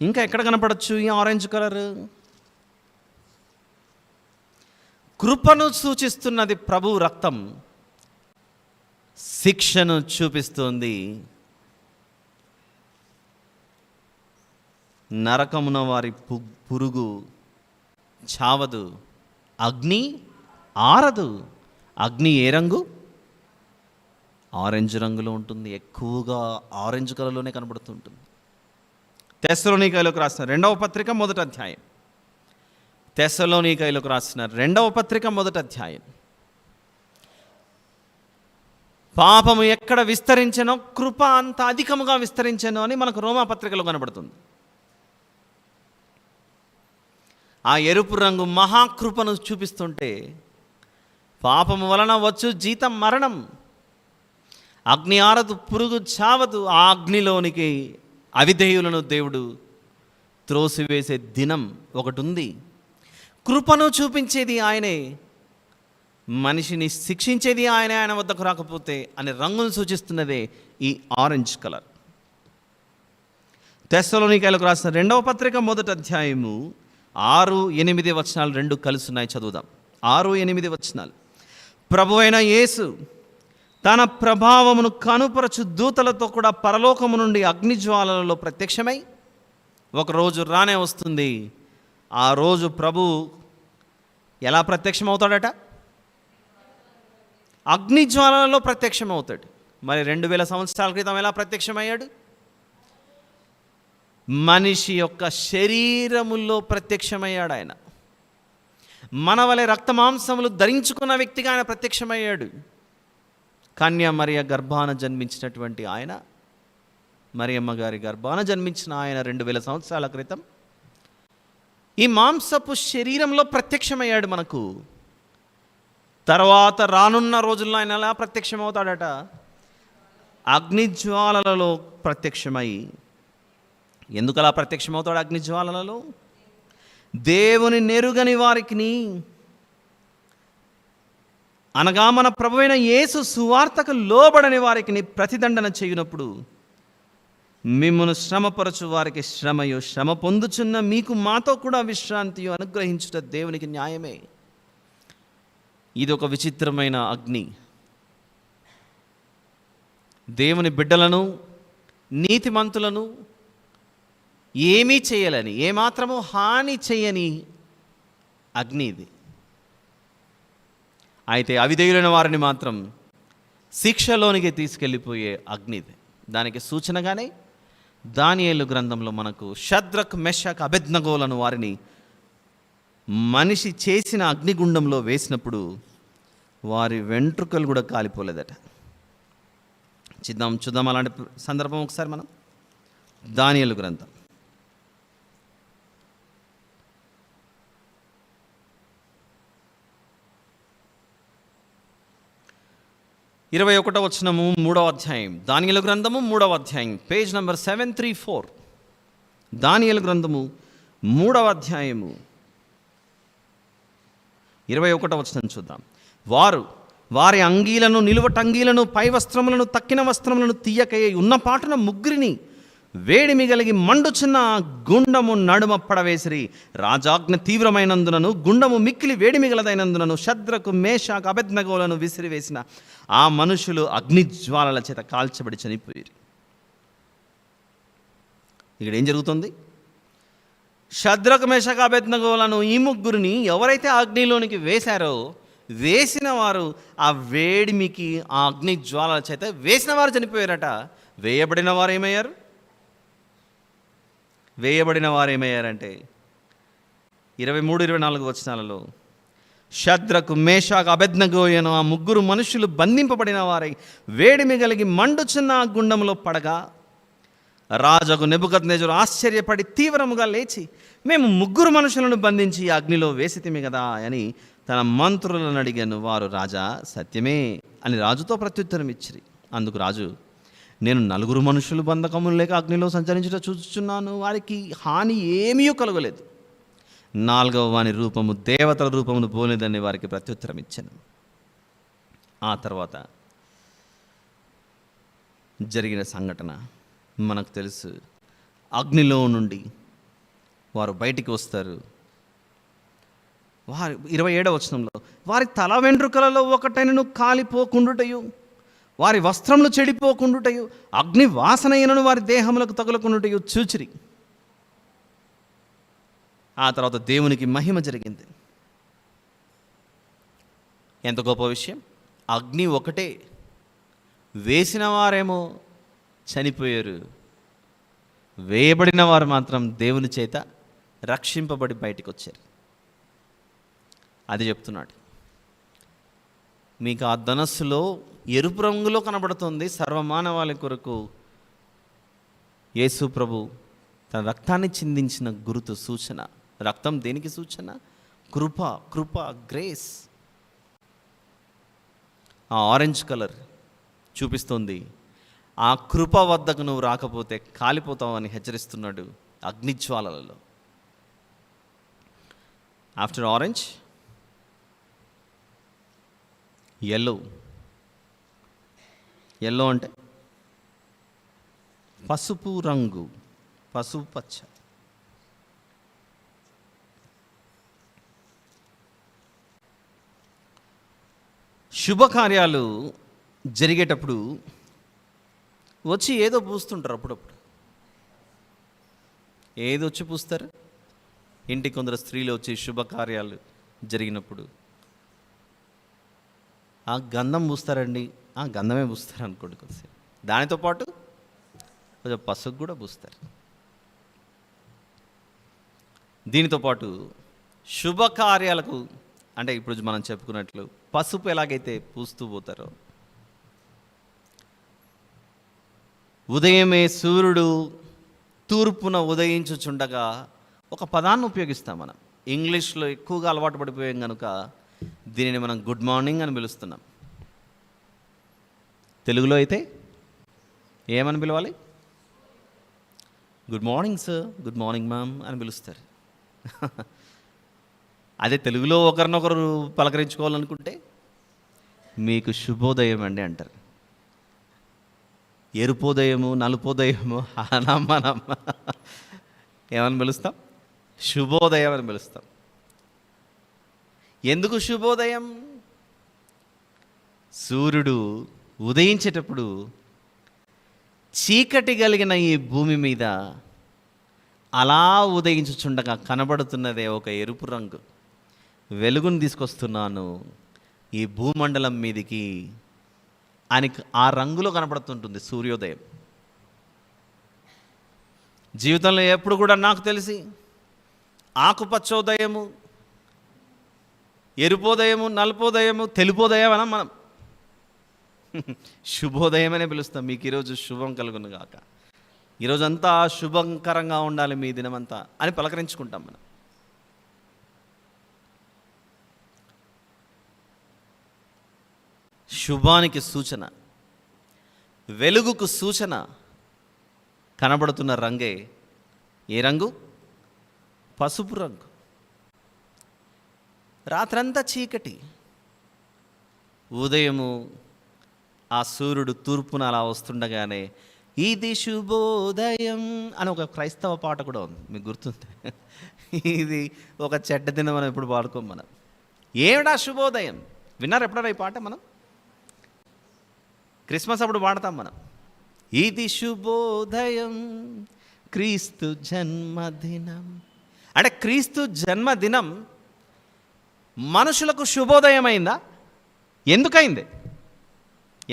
ఇంకా ఎక్కడ కనపడచ్చు ఈ ఆరెంజ్ కలర్? కృపను సూచిస్తున్నది ప్రభు రక్తం, శిక్షను చూపిస్తుంది. నరకమున వారి పురుగు చావదు, అగ్ని ఆరదు. అగ్ని ఏ రంగు? ఆరెంజ్ రంగులో ఉంటుంది. ఎక్కువగా ఆరెంజ్ కలర్లోనే కనబడుతుంటుంది. తెస్సలోనికైలకు రాసిన 2వ పత్రిక 1వ అధ్యాయం. తెస్సలోనికైలకు రాసిన 2వ పత్రిక 1వ అధ్యాయం. పాపము ఎక్కడ విస్తరించెనో కృప అంత అధికముగా విస్తరించెనో అని మనకు రోమా పత్రికలో కనబడుతుంది. ఆ ఎరుపు రంగు మహాకృపను చూపిస్తుంటే పాపము వలన వచ్చు జీతం మరణం. అగ్ని ఆరదు, పురుగు చావదు. ఆ అగ్నిలోనికి అవిధేయులను దేవుడు త్రోసివేసే దినం ఒకటి ఉంది. కృపను చూపించేది ఆయనే, మనిషిని శిక్షించేది ఆయనే, ఆయన వద్దకు రాకపోతే అనే రంగును సూచిస్తున్నదే ఈ ఆరెంజ్ కలర్. తెస్సలోనికైలకు రాసిన 2వ పత్రిక 1వ అధ్యాయము 6-8 వచనాలు రెండు కలుస్తున్నాయి. చదువుదాం. 6-8 వచనాలు. ప్రభువైన యేసు తన ప్రభావమును కనుపరచు దూతలతో కూడా పరలోకము నుండి అగ్నిజ్వాలలలో ప్రత్యక్షమై, ఒకరోజు రానే వస్తుంది, ఆ రోజు ప్రభు ఎలా ప్రత్యక్షమవుతాడట? అగ్నిజ్వాలలలో ప్రత్యక్షమవుతాడు. మరి 2000 సంవత్సరాల క్రితం ఎలా ప్రత్యక్షమయ్యాడు? మనిషి యొక్క శరీరములో ప్రత్యక్షమయ్యాడు ఆయన. మన వలె రక్తమాంసములు ధరించుకున్న వ్యక్తిగా ఆయన ప్రత్యక్షమయ్యాడు. కన్య మరియ గర్భాన జన్మించినటువంటి ఆయన, మరియమ్మ గారి గర్భాన జన్మించిన ఆయన 2000 సంవత్సరాల క్రితం ఈ మాంసపు శరీరంలో ప్రత్యక్షమయ్యాడు మనకు. తర్వాత రానున్న రోజుల్లో ఆయన ఎలా ప్రత్యక్షమవుతాడట? అగ్నిజ్వాలలలో ప్రత్యక్షమై. ఎందుకు అలా ప్రత్యక్షమవుతాడు అగ్నిజ్వాలలలో? దేవుని నెరుగని వారికిని, అనగా మన ప్రభువైన యేసు సువార్తకు లోబడని వారికి ప్రతిదండన చేయునప్పుడు, మిమ్మును శ్రమపరచు వారికి శ్రమయు, శ్రమ పొందుచున్న మీకు మాతో కూడా విశ్రాంతియు అనుగ్రహించుట దేవునికి న్యాయమే. ఇది ఒక విచిత్రమైన అగ్ని. దేవుని బిడ్డలను, నీతిమంతులను ఏమీ చేయలేని, ఏమాత్రము హాని చేయని అగ్ని ఇది. అయితే అవిధేయులైన వారిని మాత్రం శిక్షలోనికి తీసుకెళ్ళిపోయే అగ్ని ఇది. దానికి సూచనగానే దానియేలు గ్రంథంలో మనకు షద్రక్, మెషక్, అబేద్నెగోలను వారిని మనిషి చేసిన అగ్నిగుండంలో వేసినప్పుడు వారి వెంట్రుకలు కూడా కాలిపోలేదట. చూద్దాం అలాంటి సందర్భం ఒకసారి మనం. దానియేలు గ్రంథం 21వ వచనము 3వ అధ్యాయం. దానియేలు గ్రంథము 3వ అధ్యాయం, పేజ్ నంబర్ 734. దానియేలు గ్రంథము 3వ అధ్యాయము 21వ వచనం చూద్దాం. వారి అంగీలను, నిలువటంగీలను, పై వస్త్రములను, తక్కిన వస్త్రములను తీయకయ్యి ఉన్న పాటున ముగ్గురిని వేడిమి కలిగి మండుచున్న గుండము నడుమ పడవేసిరి. రాజాజ్ఞ తీవ్రమైనందునను, గుండము మిక్కిలి వేడిమి గలదైనందునను షద్రకు, మేషాకు, అబేద్నెగోలను విసిరివేసిన ఆ మనుషులు అగ్నిజ్వాలల చేత కాల్చబడి చనిపోయారు. ఇక్కడ ఏం జరుగుతుంది? షద్రకు, మేషాకు, అబేద్నెగోలను ఈ ముగ్గురిని ఎవరైతే అగ్నిలోనికి వేశారో, వేసిన వారు ఆ వేడిమికి, ఆ అగ్ని జ్వాలల చేత వేసిన వారు చనిపోయారట. వేయబడిన వారు ఏమయ్యారు? వేయబడిన వారు ఏమయ్యారంటే 23-24 వచనాలలో షద్రకు, మేషాకు, అబేద్నెగోయను ఆ ముగ్గురు మనుషులు బంధింపబడిన వారై వేడిమి కలిగి మండుచున్న ఆ గుండంలో పడగా, రాజుకు నెబుకద్నెజరు ఆశ్చర్యపడి తీవ్రముగా లేచి, మేము ముగ్గురు మనుషులను బంధించి అగ్నిలో వేసితిమి కదా అని తన మంత్రులను అడిగాను. వారు, రాజా సత్యమే అని రాజుతో ప్రత్యుత్తరం ఇచ్చిరి. అందుకు రాజు, నేను 4 మనుషులు బంధకములు లేక అగ్నిలో సంచరించుట చూచుచున్నాను, వారికి హాని ఏమీ కలగలేదు. 4వ వాని రూపము దేవతల రూపమును పోలేదని వారికి ప్రత్యుత్తరం ఇచ్చాను. ఆ తర్వాత జరిగిన సంఘటన మనకు తెలుసు. అగ్నిలో నుండి వారు బయటికి వస్తారు. వారి 27వ వచనంలో, వారి తల వెంట్రుకలలో ఒకటైనను కాలిపోకుండుటయు, వారి వస్త్రములు చెడిపోకుండుటయు, అగ్ని వాసనైనను వారి దేహములకు తగులకుండుటయు చూచిరి. ఆ తర్వాత దేవునికి మహిమ జరిగింది. ఎంత గొప్ప విషయం! అగ్ని ఒకటే, వేసిన వారేమో చనిపోయారు, వేయబడిన వారు మాత్రం దేవుని చేత రక్షింపబడి బయటికి వచ్చారు. అది చెప్తున్నాడు. మీకు ఆ ధనస్సులో ఎరుపు రంగులో కనబడుతుంది. సర్వమానవాళి కొరకు యేసు ప్రభు తన రక్తాన్ని చిందించిన గురుతు, సూచన. రక్తం దేనికి సూచన? కృప, గ్రేస్. ఆ ఆరెంజ్ కలర్ చూపిస్తుంది ఆ కృప వద్దకు నువ్వు రాకపోతే కాలిపోతావు అని హెచ్చరిస్తున్నాడు అగ్నిజ్వాలలలో. ఆఫ్టర్ ఆరెంజ్, ఎల్లో అంటే పసుపు రంగు, పసుపు పచ్చ. శుభకార్యాలు జరిగేటప్పుడు వచ్చి ఏదో పూస్తుంటారు. అప్పుడప్పుడు ఏదో వచ్చి పూస్తారు. ఇంటికి కొందరు స్త్రీలు వచ్చి శుభకార్యాలు జరిగినప్పుడు ఆ గంధం పూస్తారండి. ఆ గంధమే పూస్తారు అనుకోండి కొద్దిసేపు. దానితో పాటు కొంచెం పసుపు కూడా పూస్తారు. దీనితో పాటు శుభకార్యాలకు, అంటే ఇప్పుడు మనం చెప్పుకున్నట్లు పసుపు ఎలాగైతే పూస్తూ పోతారో, ఉదయమే సూర్యుడు తూర్పున ఉదయించుచుండగా ఒక పదాన్ని ఉపయోగిస్తాం. మనం ఇంగ్లీష్లో ఎక్కువగా అలవాటు పడిపోయాం కనుక దీనిని మనం గుడ్ మార్నింగ్ అని పిలుస్తున్నాం. తెలుగులో అయితే ఏమని పిలవాలి? Good morning sir, good morning ma'am అని పిలుస్తారు. అదే తెలుగులో ఒకరినొకరు పలకరించుకోవాలనుకుంటే మీకు శుభోదయం అండి అంటారు. ఎరుపోదయము, నలుపోదయము మనం ఏమని పిలుస్తాం? శుభోదయం అని పిలుస్తాం. ఎందుకు శుభోదయం? సూర్యుడు ఉదయించేటప్పుడు చీకటి కలిగిన ఈ భూమి మీద అలా ఉదయించుచుండగా కనబడుతున్నదే ఒక ఎరుపు రంగు. వెలుగును తీసుకొస్తున్నాను ఈ భూమండలం మీదికి అని ఆ రంగులో కనబడుతుంటుంది సూర్యోదయం. జీవితంలో ఎప్పుడు కూడా నాకు తెలిసి ఆకుపచ్చోదయము, ఎరుపోదయము, నలుపోదయము, తెలుపోదయం అనం మనం శుభోదయం అనే పిలుస్తాం. మీకు ఈరోజు శుభం కలుగును గాక, ఈరోజంతా శుభంకరంగా ఉండాలి మీ దినమంతా అని పలకరించుకుంటాం మనం. శుభానికి సూచన, వెలుగుకు సూచన కనబడుతున్న రంగే ఏ రంగు? పసుపు రంగు. రాత్రంతా చీకటి, ఉదయము ఆ సూర్యుడు తూర్పున అలా వస్తుండగానే ఇది శుభోదయం అని ఒక క్రైస్తవ పాట కూడా ఉంది, మీకు గుర్తుంది? ఇది ఒక చెడ్డ దినం మనం ఇప్పుడు పాడుకోం మనం. ఏమిటా శుభోదయం? విన్నారు ఎప్పుడైనా ఈ పాట? మనం క్రిస్మస్ అప్పుడు పాడతాం మనం. ఇది శుభోదయం క్రీస్తు జన్మదినం. అంటే క్రీస్తు జన్మదినం మనుషులకు శుభోదయం అయిందా?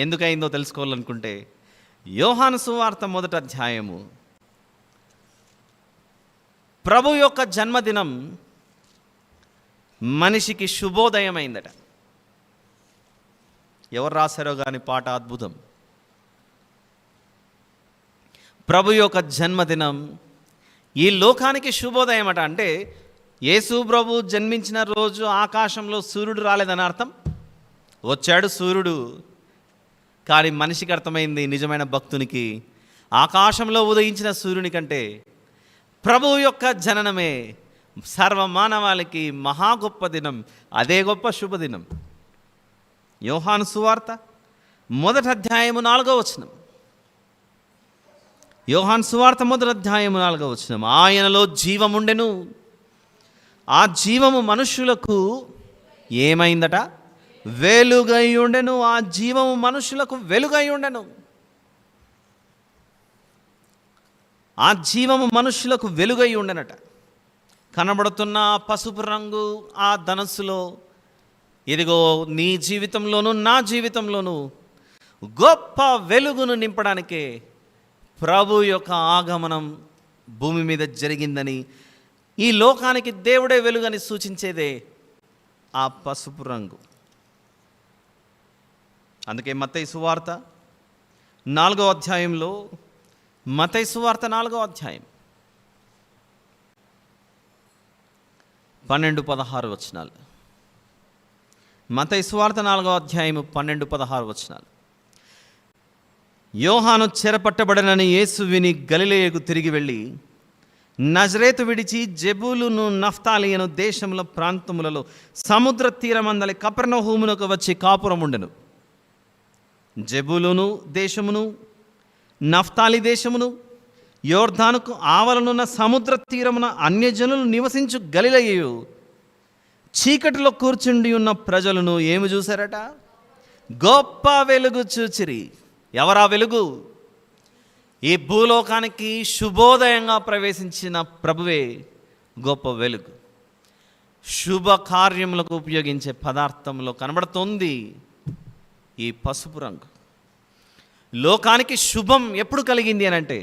ఎందుకైందో తెలుసుకోవాలనుకుంటే యోహాను సువార్త 1వ అధ్యాయము, ప్రభు యొక్క జన్మదినం మనిషికి శుభోదయం అయిందట. ఎవరు రాశారో కానీ పాట అద్భుతం. ప్రభు యొక్క జన్మదినం ఈ లోకానికి శుభోదయం అట. అంటే యేసు ప్రభు జన్మించిన రోజు ఆకాశంలో సూర్యుడు రాలేదని అర్థం. వచ్చాడు సూర్యుడు, కానీ మనిషికి అర్థమైంది, నిజమైన భక్తునికి, ఆకాశంలో ఉదయించిన సూర్యుని కంటే ప్రభువు యొక్క జననమే సర్వమానవాళికి మహా గొప్ప దినం. అదే గొప్ప శుభదినం. యోహాను సువార్త 1వ అధ్యాయము 4వ వచనం. యోహాను సువార్త 1వ అధ్యాయము 4వ వచనం. ఆయనలో జీవముండెను, ఆ జీవము మనుషులకు ఏమైందట? వెలుగై ఉండెను. ఆ జీవము మనుషులకు వెలుగై ఉండెను. ఆ జీవము మనుషులకు వెలుగై ఉండెనట. కనబడుతున్న పసుపు రంగు ఆ ధనస్సులో, ఇదిగో నీ జీవితంలోనూ నా జీవితంలోనూ గొప్ప వెలుగును నింపడానికే ప్రభు యొక్క ఆగమనం భూమి మీద జరిగిందని, ఈ లోకానికి దేవుడే వెలుగని సూచించేదే ఆ పసుపు రంగు. అందుకే మత్తయి సువార్త 4వ అధ్యాయంలో, మత్తయి సువార్త 4వ అధ్యాయం 12-16 వచనాలు. మత్తయి సువార్త 4వ అధ్యాయము 12-16 వచనాలు. యోహాను చెరపట్టబడనని యేసు విని గలిలయకు తిరిగి వెళ్ళి నజరేతు విడిచి జెబూలును నఫ్తాలియను దేశముల ప్రాంతములలో సముద్ర తీరమందలి కపెర్నహూమునకు వచ్చి కాపురముండెను. జెబూలును దేశమును నఫ్తాలి దేశమును యోర్దానుకు ఆవలనున్న సముద్ర తీరమున అన్యజనులు నివసించు గలిలయయు చీకటిలో కూర్చుండి ఉన్న ప్రజలను ఏమి చూశారట? గొప్ప వెలుగు చూచిరి. ఎవరా వెలుగు? ఈ భూలోకానికి శుభోదయంగా ప్రవేశించిన ప్రభువే గొప్ప వెలుగు. శుభ కార్యములకు ఉపయోగించే పదార్థంలో కనబడుతోంది ఈ పసుపు రంగు. లోకానికి శుభం ఎప్పుడు కలిగింది అని అంటే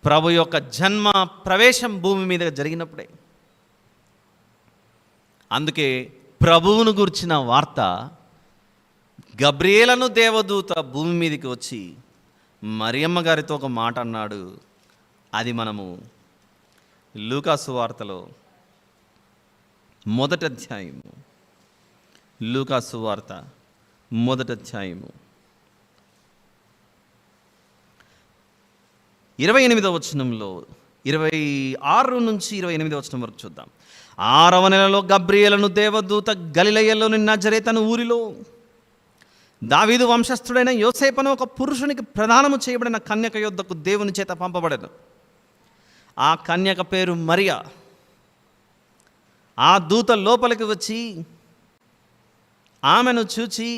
ప్రభు యొక్క జన్మ ప్రవేశం భూమి మీద జరిగినప్పుడే. అందుకే ప్రభువును గుర్చిన వార్త, గబ్రియేలను దేవదూత భూమి మీదకి వచ్చి మరియమ్మ గారితో ఒక మాట అన్నాడు. అది మనము లూకాసు వార్తలో మొదటి అధ్యాయము, లూకాసు వార్త మొదటి అధ్యాయము 28వ వచనంలో 26 నుంచి 28వ వచనం వరకు చూద్దాం. 6వ నెలలో గబ్రియేలను దేవదూత గలిలయలోని నజరేతను ఊరిలో దావీదు వంశస్థుడైన యోసేపును ఒక పురుషునికి ప్రదానము చేయబడిన కన్యక యొద్దకు దేవుని చేత పంపబడెను. ఆ కన్యక పేరు మరియా. ఆ దూత లోపలికి వచ్చి ఆమెను చూచి,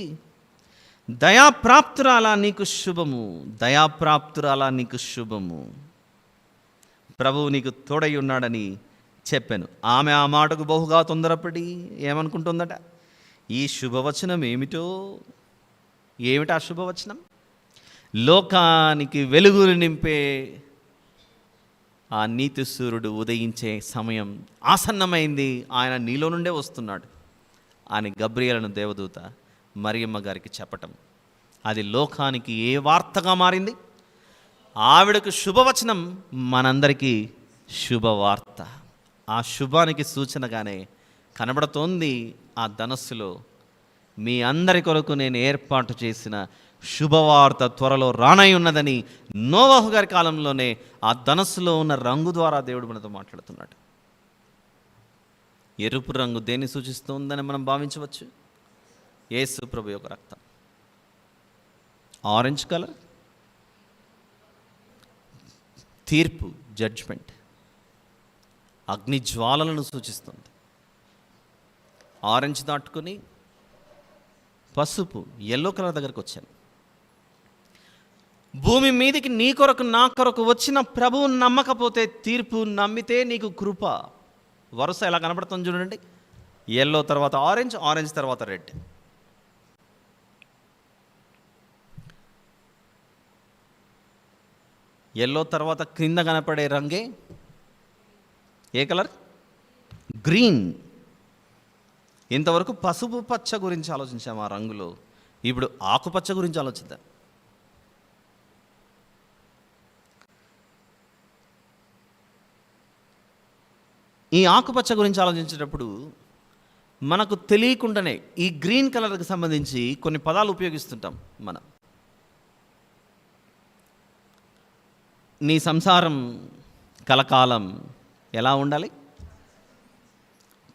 దయాప్రాప్తురాలా నీకు శుభము, దయాప్రాప్తురాలా నీకు శుభము, ప్రభువు నీకు తోడై ఉన్నాడని చెప్పాను. ఆమె ఆ మాటకు బహుగా తొందరపడి ఏమనుకుంటుందట, ఈ శుభవచనం ఏమిటో, ఏమిటా శుభవచనం? లోకానికి వెలుగును నింపే ఆ నీతి సూర్యుడు ఉదయించే సమయం ఆసన్నమైంది, ఆయన నీలో నుండే వస్తున్నాడు అని గబ్రియేలను దేవదూత మరియమ్మ గారికి చెప్పటం, అది లోకానికి ఏ వార్తగా మారింది? ఆవిడకు శుభవచనం, మనందరికీ శుభవార్త. ఆ శుభానికి సూచనగానే కనబడుతోంది ఆ ధనస్సులో, మీ అందరి కొరకు నేను ఏర్పాటు చేసిన శుభవార్త త్వరలో రానై ఉన్నదని. నోవహు గారి కాలంలోనే ఆ ధనస్సులో ఉన్న రంగు ద్వారా దేవుడు మనతో మాట్లాడుతున్నాడు. ఎరుపు రంగు దేన్ని సూచిస్తుందని మనం భావించవచ్చు? యేసు ప్రభు యొక్క రక్తం. ఆరెంజ్ కలర్ తీర్పు, జడ్జ్మెంట్, అగ్ని జ్వాలలను సూచిస్తుంది. ఆరెంజ్ దాటుకుని పసుపు, ఎల్లో కలర్ దగ్గరకు వచ్చాను. భూమి మీదికి నీ కొరకు నా కొరకు వచ్చిన ప్రభువు నమ్మకపోతే తీర్పు, నమ్మితే నీకు కృప. వరుస ఎలా కనబడుతుంది చూడండి, ఎల్లో తర్వాత ఆరెంజ్, ఆరెంజ్ తర్వాత రెడ్. ఎల్లో తర్వాత క్రింద కనపడే రంగే ఏ కలర్? గ్రీన్. ఇంతవరకు పసుపు పచ్చ గురించి ఆలోచించాము ఆ రంగులో, ఇప్పుడు ఆకుపచ్చ గురించి ఆలోచిద్దాం. ఈ ఆకుపచ్చ గురించి ఆలోచించేటప్పుడు మనకు తెలియకుండానే ఈ గ్రీన్ కలర్కి సంబంధించి కొన్ని పదాలు ఉపయోగిస్తుంటాం మనం. నీ సంసారం కలకాలం ఎలా ఉండాలి?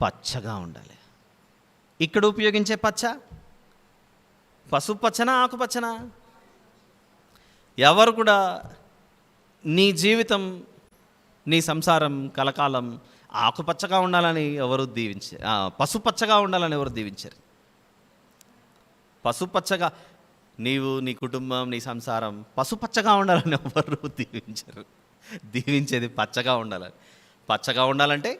పచ్చగా ఉండాలి. ఇక్కడ ఉపయోగించే పచ్చ పసుపు పచ్చనా, ఆకుపచ్చనా? ఎవరు కూడా నీ జీవితం, నీ సంసారం కలకాలం ఆకుపచ్చగా ఉండాలని ఎవరు దీవించారు? పసుపచ్చగా ఉండాలని ఎవరు దీవించారు? పసుపచ్చగా నీవు, నీ కుటుంబం, నీ సంసారం పసుపచ్చగా ఉండాలని ఎవరు దీవించరు. దీవించేది పచ్చగా ఉండాలని. పచ్చగా ఉండాలంటే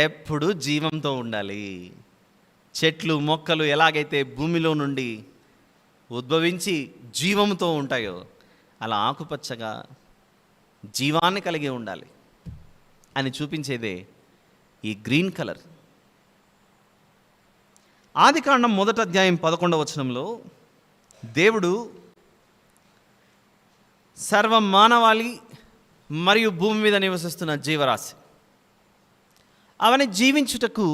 ఎప్పుడు జీవంతో ఉండాలి. చెట్లు మొక్కలు ఎలాగైతే భూమిలో నుండి ఉద్భవించి జీవంతో ఉంటాయో అలా ఆకుపచ్చగా జీవాన్ని కలిగి ఉండాలి అని చూపించేదే ఈ గ్రీన్ కలర్. ఆదికాండం 1వ అధ్యాయం 11వ వచనంలో దేవుడు సర్వ మానవాళి మరియు భూమి మీద నివసిస్తున్న జీవరాశి అవన్నీ జీవించుటకు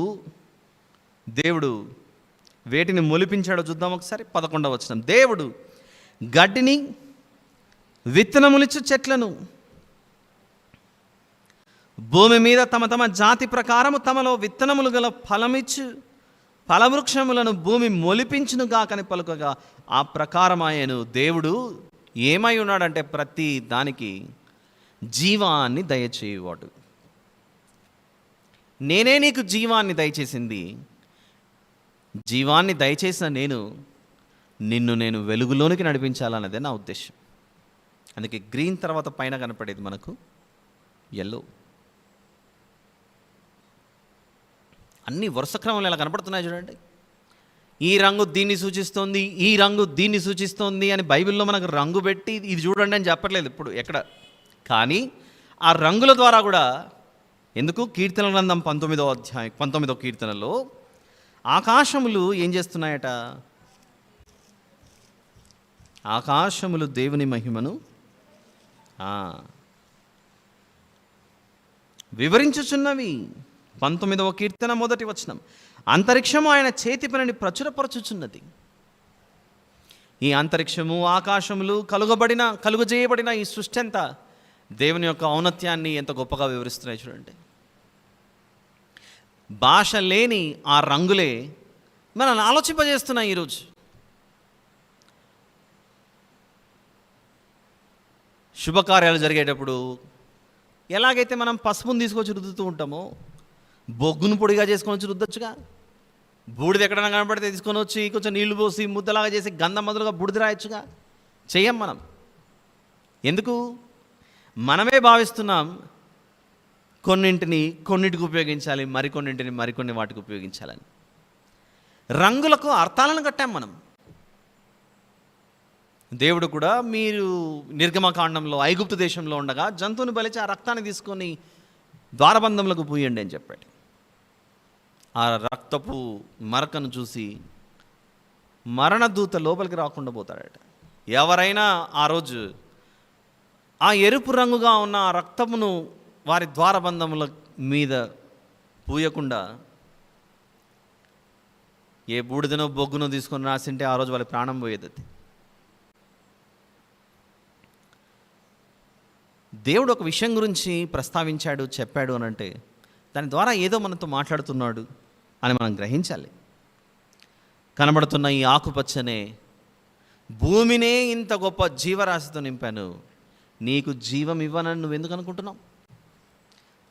దేవుడు వేటిని మొలిపించాడో చూద్దాం ఒకసారి. 11వ వచనం, దేవుడు గడ్డిని, విత్తనములిచ్చు చెట్లను భూమి మీద తమ తమ జాతి ప్రకారము తమలో విత్తనములు గల ఫలమిచ్చు ఫలవృక్షములను భూమి మొలిపించునుగాకని పలుకగా ఆ ప్రకారమాయను. దేవుడు ఏమై ఉన్నాడంటే ప్రతి దానికి జీవాన్ని దయచేయువాడు. నేనే నీకు జీవాన్ని దయచేసింది. జీవాన్ని దయచేసిన నిన్ను నేను వెలుగులోనికి నడిపించాలన్నదే నా ఉద్దేశం. అందుకే గ్రీన్ తర్వాత పైన కనపడేది మనకు ఎల్లో. అన్ని వరుస క్రమంలో ఎలా కనపడుతున్నాయి చూడండి. ఈ రంగు దీన్ని సూచిస్తోంది, ఈ రంగు దీన్ని సూచిస్తోంది అని బైబిల్లో మనకు రంగు పెట్టి ఇది చూడండి అని చెప్పట్లేదు ఇప్పుడు ఎక్కడ. కానీ ఆ రంగుల ద్వారా కూడా ఎందుకు? కీర్తన గ్రంథం 19వ కీర్తనలో ఆకాశములు ఏం చేస్తున్నాయట? ఆకాశములు దేవుని మహిమను వివరించుచున్నవి. 19వ కీర్తన 1వ వచనం, అంతరిక్షము ఆయన చేతి పనిని ప్రచురపరచుచున్నది. ఈ అంతరిక్షము, ఆకాశములు, కలుగజేయబడిన ఈ సృష్టి అంతా దేవుని యొక్క ఔన్నత్యాన్ని ఎంత గొప్పగా వివరిస్తున్నాయి చూడండి. భాష లేని ఆ రంగులే మనల్ని ఆలోచింపజేస్తున్నాయి. ఈరోజు శుభకార్యాలు జరిగేటప్పుడు ఎలాగైతే మనం పసుపును తీసుకొచ్చి రుద్దుతూ ఉంటామో, బొగ్గును పొడిగా చేసుకొని వచ్చి రుద్దొచ్చుగా. బూడిద ఎక్కడైనా కనపడితే తీసుకొని వచ్చి కొంచెం నీళ్లు పోసి ముద్దలాగా చేసి గంధం మొదలుగా బూడిద రాయొచ్చుగా. చెయ్యం మనం. ఎందుకు? మనమే భావిస్తున్నాం కొన్నిటికి ఉపయోగించాలి, మరికొన్ని వాటికి ఉపయోగించాలని. రంగులకు అర్థాలను కట్టాం మనం. దేవుడు కూడా మీరు నిర్గమకాండంలో ఐగుప్తు దేశంలో ఉండగా జంతువుని బలిచి ఆ రక్తాన్ని తీసుకొని ద్వారబంధములకు పూయండి అని చెప్పాడు. ఆ రక్తపు మరకను చూసి మరణదూత లోపలికి రాకుండా పోతాడట. ఎవరైనా ఆ రోజు ఆ ఎరుపు రంగుగా ఉన్న ఆ రక్తమును వారి ద్వారబంధముల మీద పూయకుండా ఏ బూడిదనో బొగ్గునో తీసుకొని రాసింటే ఆ రోజు వాళ్ళ ప్రాణం పోయేది. దేవుడు ఒక విషయం గురించి ప్రస్తావించాడు, చెప్పాడు అని అంటే దాని ద్వారా ఏదో మనతో మాట్లాడుతున్నాడు అని మనం గ్రహించాలి. కనబడుతున్న ఈ ఆకుపచ్చనే భూమినే ఇంత గొప్ప జీవరాశితో నింపాను, నీకు జీవం ఇవ్వనని నువ్వు ఎందుకు అనుకుంటున్నావు?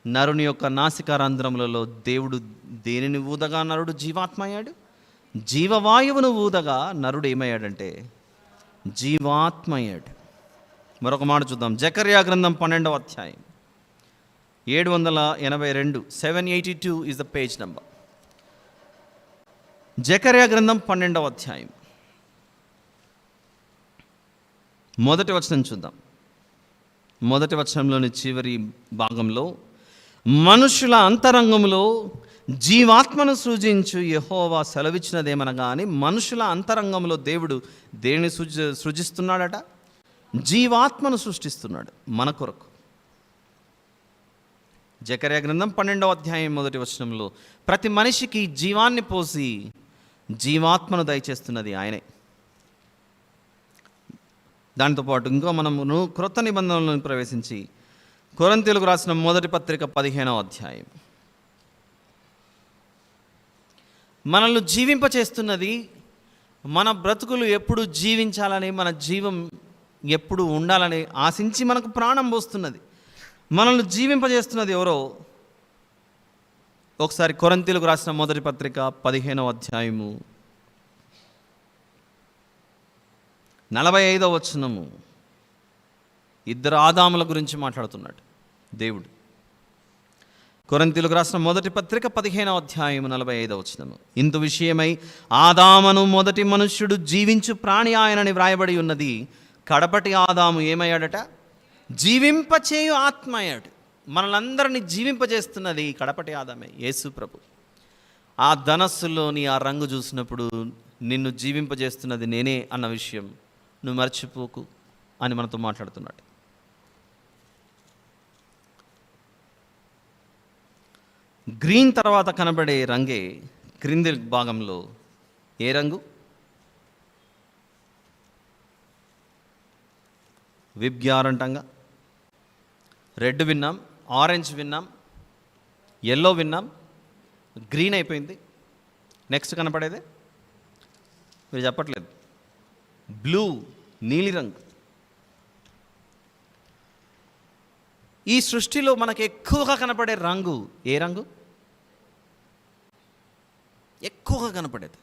నరుని యొక్క నాసికారంధ్రములలో దేవుడు దేనిని ఊదగా నరుడు జీవాత్మ అయ్యాడు? జీవవాయువును ఊదగా నరుడు ఏమయ్యాడంటే జీవాత్మ అయ్యాడు. మరొక మాట చూద్దాం. జకర్యా గ్రంథం 12వ అధ్యాయం 782, 782 ఇస్ ద పేజ్ నెంబర్. జకర్యా గ్రంథం 12వ అధ్యాయం 1వ వచనం చూద్దాం. 1వ వచనంలోని చివరి భాగంలో, మనుషుల అంతరంగంలో జీవాత్మను సృజించు యెహోవా సెలవిచ్చినదేమనగా అని, మనుషుల అంతరంగంలో దేవుడు దేనిని సృజిస్తున్నాడట? జీవాత్మను సృష్టిస్తున్నాడు మన కొరకు. జకర్యా గ్రంథం 12వ అధ్యాయం 1వ వచనంలో ప్రతి మనిషికి జీవాన్ని పోసి జీవాత్మను దయచేస్తున్నది ఆయనే. దానితో పాటు ఇంకో మనము క్రొత్త నిబంధనలను ప్రవేశించి కొరింథీయులకు రాసిన మొదటి పత్రిక 15వ అధ్యాయం. మనల్ని జీవింపచేస్తున్నది, మన బ్రతుకులు ఎప్పుడు జీవించాలని, మన జీవం ఎప్పుడు ఉండాలని ఆశించి మనకు ప్రాణం పోస్తున్నది, మనల్ని జీవింపజేస్తున్నది ఎవరో? ఒకసారి కొరింథీయులకు రాసిన మొదటి పత్రిక 15వ అధ్యాయము 45వ వచనము. ఇద్దరు ఆదాముల గురించి మాట్లాడుతున్నాడు దేవుడు. కొరింథీయులకు రాసిన మొదటి పత్రిక 15వ అధ్యాయము 45వ వచనము. ఇందు విషయమై ఆదామును మొదటి మనుష్యుడు జీవించు ప్రాణి ఆయనని వ్రాయబడి ఉన్నది. కడపటి ఆదాము ఏమయ్యాడట? జీవింపచేయు ఆత్మ అయ్యాడు. మనలందరినీ జీవింపజేస్తున్నది కడపటి ఆదామే, యేసు ప్రభు. ఆ ధనస్సులోని ఆ రంగు చూసినప్పుడు నిన్ను జీవింపజేస్తున్నది నేనే అన్న విషయం నువ్వు మర్చిపోకు అని మనతో మాట్లాడుతున్నాడు. గ్రీన్ తర్వాత కనబడే రంగే క్రింది భాగంలో ఏ రంగు? విబ్గ్యార్ అంటాంగా. రెడ్ విన్నాం, ఆరెంజ్ విన్నాం, ఎల్లో విన్నాం, గ్రీన్ అయిపోయింది. నెక్స్ట్ కనపడేదే మీరు చెప్పట్లేదు, బ్లూ, నీలిరంగు. ఈ సృష్టిలో మనకు ఎక్కువగా కనపడే రంగు ఏ రంగు? ఎక్కువగా కనపడేది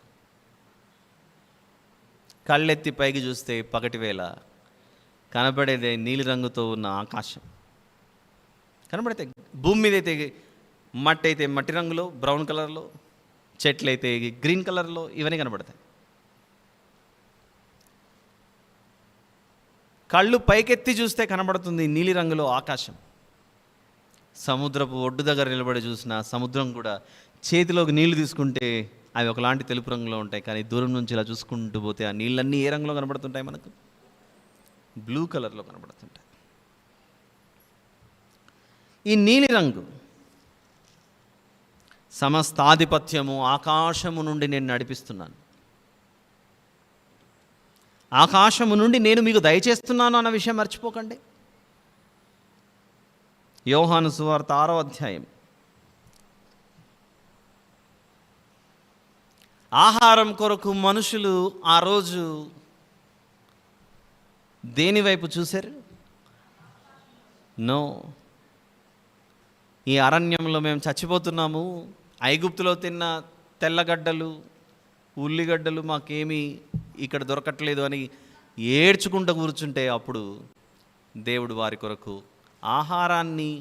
కళ్ళెత్తి పైకి చూస్తే పగటి వేళ కనబడేదే నీలిరంగుతో ఉన్న ఆకాశం కనబడితే, భూమి మీద అయితే మట్టి అయితే మట్టి రంగులో బ్రౌన్ కలర్లో, చెట్లు అయితే గ్రీన్ కలర్లో, ఇవన్నీ కనబడతాయి. కళ్ళు పైకెత్తి చూస్తే కనబడుతుంది నీలిరంగులో ఆకాశం. సముద్రపు ఒడ్డు దగ్గర నిలబడి చూసిన సముద్రం కూడా చేతిలోకి నీళ్లు తీసుకుంటే అవి ఒకలాంటి తెలుపు రంగులో ఉంటాయి, కానీ దూరం నుంచి ఇలా చూసుకుంటూ పోతే ఆ నీళ్ళన్నీ ఏ రంగులో కనబడుతుంటాయి? మనకు బ్లూ కలర్లో కనబడుతుంటాయి. ఈ నీలి రంగు సమస్తాధిపత్యము ఆకాశము నుండి నేను నడిపిస్తున్నాను, ఆకాశము నుండి నేను మీకు దయచేస్తున్నాను అన్న విషయం మర్చిపోకండి. యోహాను సువార్త 6వ అధ్యాయం. ఆహారం కొరకు మనుషులు ఆ రోజు దేని వైపు చూశారు? నో, ఈ అరణ్యంలో మేము చచ్చిపోతున్నాము, ఐగుప్తులో తిన్న తెల్లగడ్డలు ఉల్లిగడ్డలు మాకేమీ ఇక్కడ దొరకట్లేదు అని ఏడ్చుకుంటూ కూర్చుంటే, అప్పుడు దేవుడు వారి కొరకు ఆహారాన్ని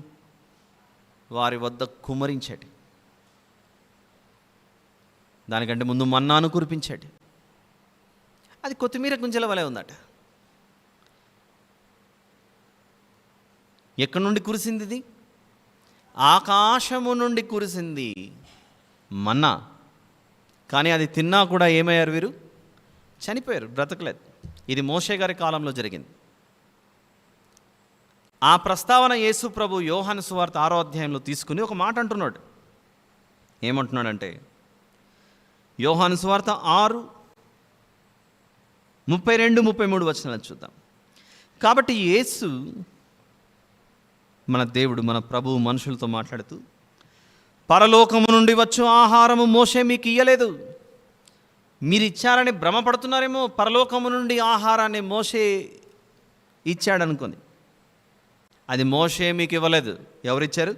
వారి వద్ద కుమ్మరించాడు. దానికంటే ముందు మన్నాను కురిపించాడు. అది కొత్తిమీర గుంజల వలె ఉందట. ఎక్కడి నుండి కురిసింది? ఇది ఆకాశము నుండి కురిసింది మన్నా. కానీ అది తిన్నా కూడా ఏమయ్యారు? వీరు చనిపోయారు, బ్రతకలేదు. ఇది మోషే గారి కాలంలో జరిగింది. ఆ ప్రస్తావన యేసు ప్రభు యోహాను సువార్త 6వ అధ్యాయంలో తీసుకుని ఒక మాట అంటున్నాడు. ఏమంటున్నాడంటే, యోహాను సువార్త 6:32-33 వచనాలను చూద్దాం. కాబట్టి యేసు, మన దేవుడు, మన ప్రభువు మనుషులతో మాట్లాడుతూ, పరలోకము నుండి వచ్చు ఆహారము మోషే మీకు ఇయ్యలేదు, మీరు ఇచ్చారని భ్రమపడుతున్నారేమో. పరలోకము నుండి ఆహారాన్ని మోషే ఇచ్చాడనుకొని, అది మోషే మీకు ఇవ్వలేదు. ఎవరిచ్చారు?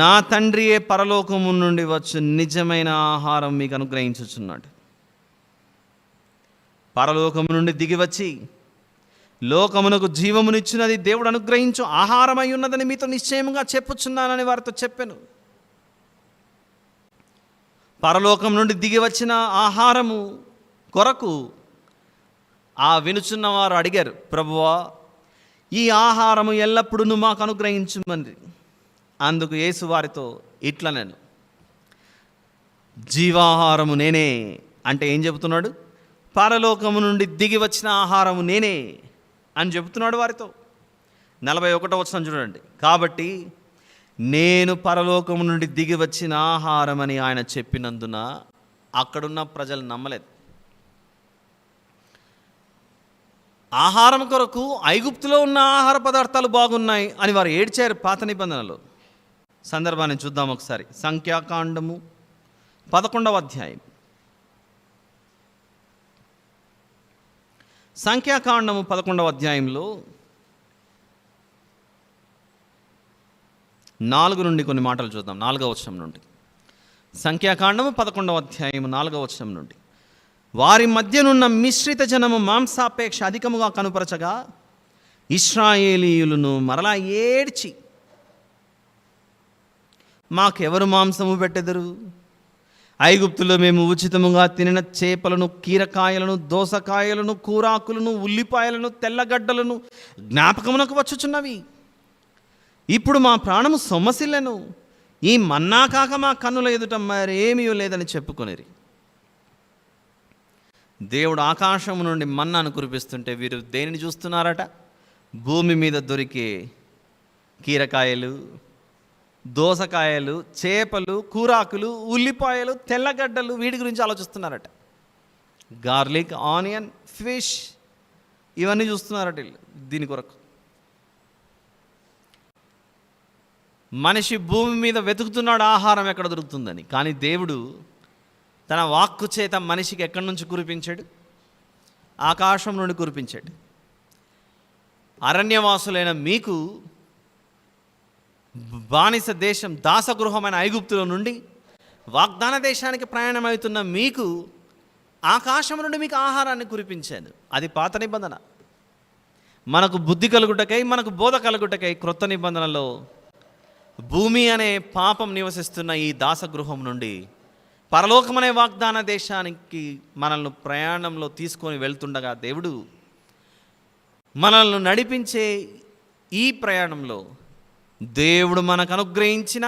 నా తండ్రియే పరలోకము నుండి వచ్చు నిజమైన ఆహారం మీకు అనుగ్రహించుచున్నాడు. పరలోకము నుండి దిగివచ్చి లోకమునకు జీవమునిచ్చినది దేవుడు అనుగ్రహించు ఆహారమై ఉన్నదని మీతో నిశ్చయముగా చెప్పుచున్నానని వారితో చెప్పాను. పరలోకం నుండి దిగి వచ్చిన ఆహారము కొరకు ఆ వినుచున్నవారు అడిగారు, ప్రభువా, ఈ ఆహారము ఎల్లప్పుడూ మాకు అనుగ్రహించుమని. అందుకు యేసు వారితో ఇట్లా, నేను జీవాహారము నేనే అంటే ఏం చెబుతున్నాడు? పరలోకము నుండి దిగి వచ్చిన ఆహారము నేనే అని చెబుతున్నాడు వారితో. 41వ వచనం చూడండి. కాబట్టి నేను పరలోకము నుండి దిగి వచ్చిన ఆహారం అని ఆయన చెప్పినందున అక్కడున్న ప్రజలు నమ్మలేదు. ఆహారం కొరకు ఐగుప్తులో ఉన్న ఆహార పదార్థాలు బాగున్నాయి అని వారు ఏడ్చారు పాత నిబంధనలో. సందర్భాన్ని చూద్దాం ఒకసారి. సంఖ్యాకాండము 11వ అధ్యాయం. సంఖ్యాకాండము 11వ అధ్యాయంలో 4 నుండి కొన్ని మాటలు చూద్దాం. 4వ వచనం నుండి. సంఖ్యాకాండము 11వ అధ్యాయం 4వ వచనం నుండి. వారి మధ్యనున్న మిశ్రిత జనము మాంసాపేక్ష అధికముగా కనుపరచగా ఇశ్రాయేలీయులను మరలా ఏడ్చి, మాకెవరు మాంసము పెట్టెదరు? ఐగుప్తులో మేము ఉచితముగా తినిన చేపలను, కీరకాయలను, దోసకాయలను, కూరాకులను, ఉల్లిపాయలను, తెల్లగడ్డలను జ్ఞాపకమునకు వచ్చుచున్నవి. ఇప్పుడు మా ప్రాణము సొమ్మసిల్లెను. ఈ మన్నా కాక మా కన్నుల ఎదుట మరేమీ లేదని చెప్పుకొనిరి. దేవుడు ఆకాశం నుండి మన్నాను కురిపిస్తుంటే వీరు దేనిని చూస్తున్నారట? భూమి మీద దొరికే కీరకాయలు, దోసకాయలు, చేపలు, కూరాకులు, ఉల్లిపాయలు, తెల్లగడ్డలు, వీటి గురించి ఆలోచిస్తున్నారట. గార్లిక్, ఆనియన్, ఫిష్, ఇవన్నీ చూస్తున్నారట దీని కొరకు. మనిషి భూమి మీద వెతుకుతున్నాడు ఆహారం ఎక్కడ దొరుకుతుందని. కానీ దేవుడు తన వాక్కు చేత మనిషికి ఎక్కడి నుంచి కురిపించాడు? ఆకాశం నుండి కురిపించాడు. అరణ్యవాసులైన మీకు, బానిస దేశం దాసగృహమైన ఐగుప్తులో నుండి వాగ్దాన దేశానికి ప్రయాణమవుతున్న మీకు ఆకాశం నుండి మీకు ఆహారాన్ని కురిపించాను. అది పాత నిబంధన. మనకు బుద్ధి కలుగుటకై, మనకు బోధ కలుగుటకై క్రొత్త నిబంధనలో భూమి అనే పాపం నివసిస్తున్న ఈ దాసగృహం నుండి పరలోకమనే వాగ్దాన దేశానికి మనల్ని ప్రయాణంలో తీసుకొని వెళ్తుండగా దేవుడు మనల్ని నడిపించే ఈ ప్రయాణంలో దేవుడు మనకు అనుగ్రహించిన,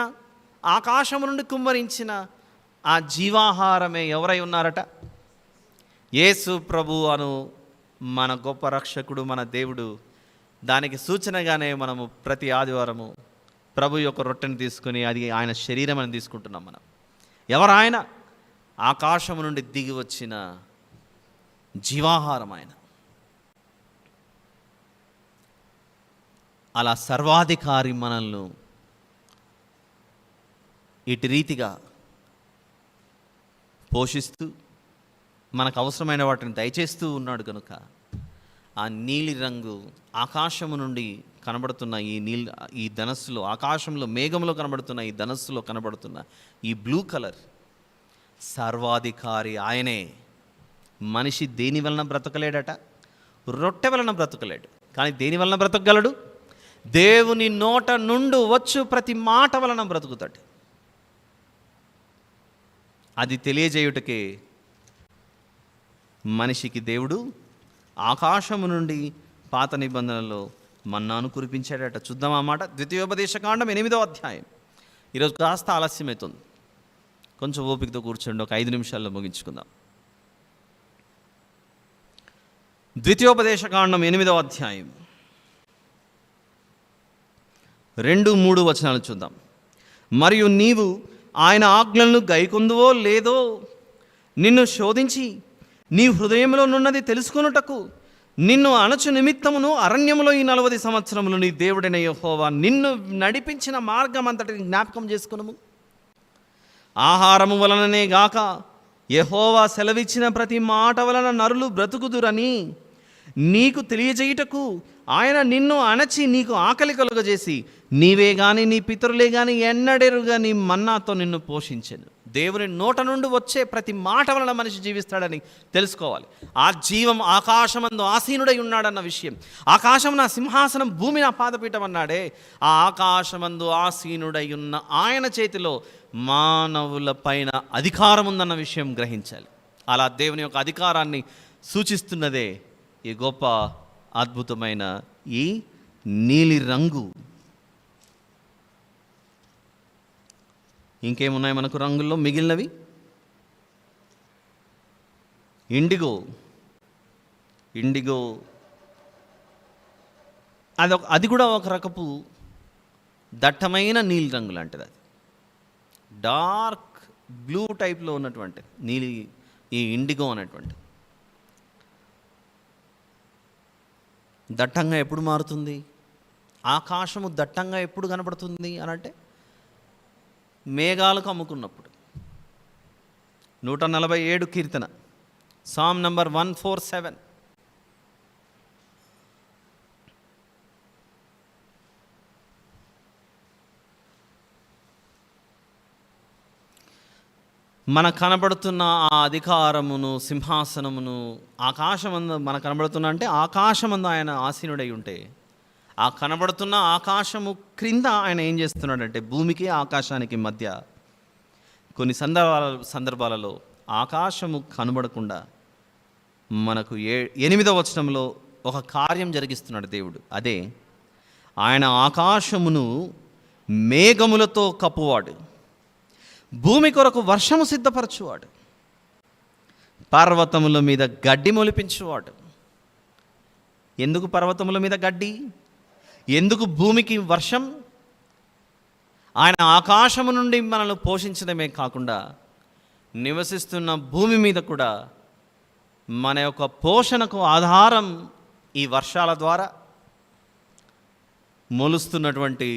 ఆకాశము నుండి కుమ్మరించిన ఆ జీవాహారమే ఎవరై ఉన్నారట? యేసు ప్రభు అను మన గొప్ప రక్షకుడు, మన దేవుడు. దానికి సూచనగానే మనము ప్రతి ఆదివారము ప్రభు యొక్క రొట్టెని తీసుకుని అది ఆయన శరీరం అని తీసుకుంటున్నాం. మనం ఎవరు? ఆయన ఆకాశము నుండి దిగి వచ్చిన జీవాహారం ఆయన. అలా సర్వాధికారి మనల్ని ఇటు రీతిగా పోషిస్తూ మనకు అవసరమైన వాటిని దయచేస్తూ ఉన్నాడు కనుక ఆ నీలి రంగు ఆకాశము నుండి కనబడుతున్న ఈ ధనస్సులో, ఆకాశంలో మేఘంలో కనబడుతున్న ఈ ధనస్సులో కనబడుతున్న ఈ బ్లూ కలర్ సర్వాధికారి ఆయనే. మనిషి దేని వలన బ్రతకలేడట? రొట్టె వలన బ్రతకలేడు. కానీ దేని వలన బ్రతకగలడు? దేవుని నోట నుండి వచ్చు ప్రతి మాట వలన బ్రతుకుతాడు. అది తెలియజేయుటకే మనిషికి దేవుడు ఆకాశము నుండి పాత నిబంధనలో మన్నాను కురిపించాడట. చూద్దాం ఆ మాట. ద్వితీయోపదేశకాండం 8వ అధ్యాయం. ఈరోజు కాస్త ఆలస్యమవుతుంది, కొంచెం ఓపికతో కూర్చోండి, ఒక 5 నిమిషాల్లో ముగించుకుందాం. ద్వితీయోపదేశకాండం 8వ అధ్యాయం 2-3 వచనాలు చూద్దాం. మరియు నీవు ఆయన ఆజ్ఞలను గైకొందువో లేదో నిన్ను శోధించి నీ హృదయంలో నున్నది తెలుసుకొనుటకు నిన్ను అణచు నిమిత్తమును అరణ్యములో ఈ 40 సంవత్సరములు నీ దేవుడైన యెహోవా నిన్ను నడిపించిన మార్గం అంతటిని జ్ఞాపకం చేసుకునము. ఆహారము వలననే గాక యెహోవా సెలవిచ్చిన ప్రతి మాట వలన నరులు బ్రతుకుదురని నీకు తెలియజేయుటకు ఆయన నిన్ను అణచి నీకు ఆకలి కలుగజేసి నీవే గాని నీ పితరులే గాని ఎన్నడెరుగా నీ మన్నాతో నిన్ను పోషించెను. దేవుని నోట నుండి వచ్చే ప్రతి మాట వలన మనిషి జీవిస్తాడని తెలుసుకోవాలి. ఆ జీవం ఆకాశమందు ఆసీనుడై ఉన్నాడన్న విషయం. ఆకాశం నా సింహాసనం, భూమి నా పాదపీఠం అన్నాడే. ఆ ఆకాశమందు ఆసీనుడై ఉన్న ఆయన చేతిలో మానవుల పైన అధికారం ఉందన్న విషయం గ్రహించాలి. అలా దేవుని యొక్క అధికారాన్ని సూచిస్తున్నదే ఈ గొప్ప అద్భుతమైన ఈ నీలి రంగు. ఇంకేమున్నాయి మనకు రంగుల్లో మిగిలినవి? ఇండిగో అది కూడా ఒక రకపు దట్టమైన నీలి రంగు లాంటిది. అది డార్క్ బ్లూ టైప్లో ఉన్నటువంటి నీలి, ఈ ఇండిగో అనేటువంటి దట్టంగా ఎప్పుడు మారుతుంది? ఆకాశము దట్టంగా ఎప్పుడు కనబడుతుంది అని అంటే మేఘాలకు అమ్ముకున్నప్పుడు. 147 కీర్తన, సామ్ నంబర్ 147. మనకు కనబడుతున్న ఆ అధికారమును, సింహాసనమును, ఆకాశమందు మనకు కనబడుతున్న అంటే ఆకాశమందు ఆయన ఆసీనుడై ఉంటే ఆ కనబడుతున్న ఆకాశము క్రింద ఆయన ఏం చేస్తున్నాడంటే భూమికి ఆకాశానికి మధ్య కొన్ని సందర్భాలలో ఆకాశము కనబడకుండా మనకు 8వ వచనంలో ఒక కార్యం జరిగిస్తున్నాడు దేవుడు. అదే ఆయన ఆకాశమును మేఘములతో కప్పువాడు, భూమి కొరకు వర్షము సిద్ధపరచువాడు, పర్వతముల మీద గడ్డి మొలిపించువాడు. ఎందుకు పర్వతముల మీద గడ్డి? ఎందుకు భూమికి వర్షం? ఆయన ఆకాశము నుండి మనల్ని పోషించడమే కాకుండా నివసిస్తున్న భూమి మీద కూడా మన యొక్క పోషణకు ఆధారం ఈ వర్షాల ద్వారా, మొలుస్తున్నటువంటి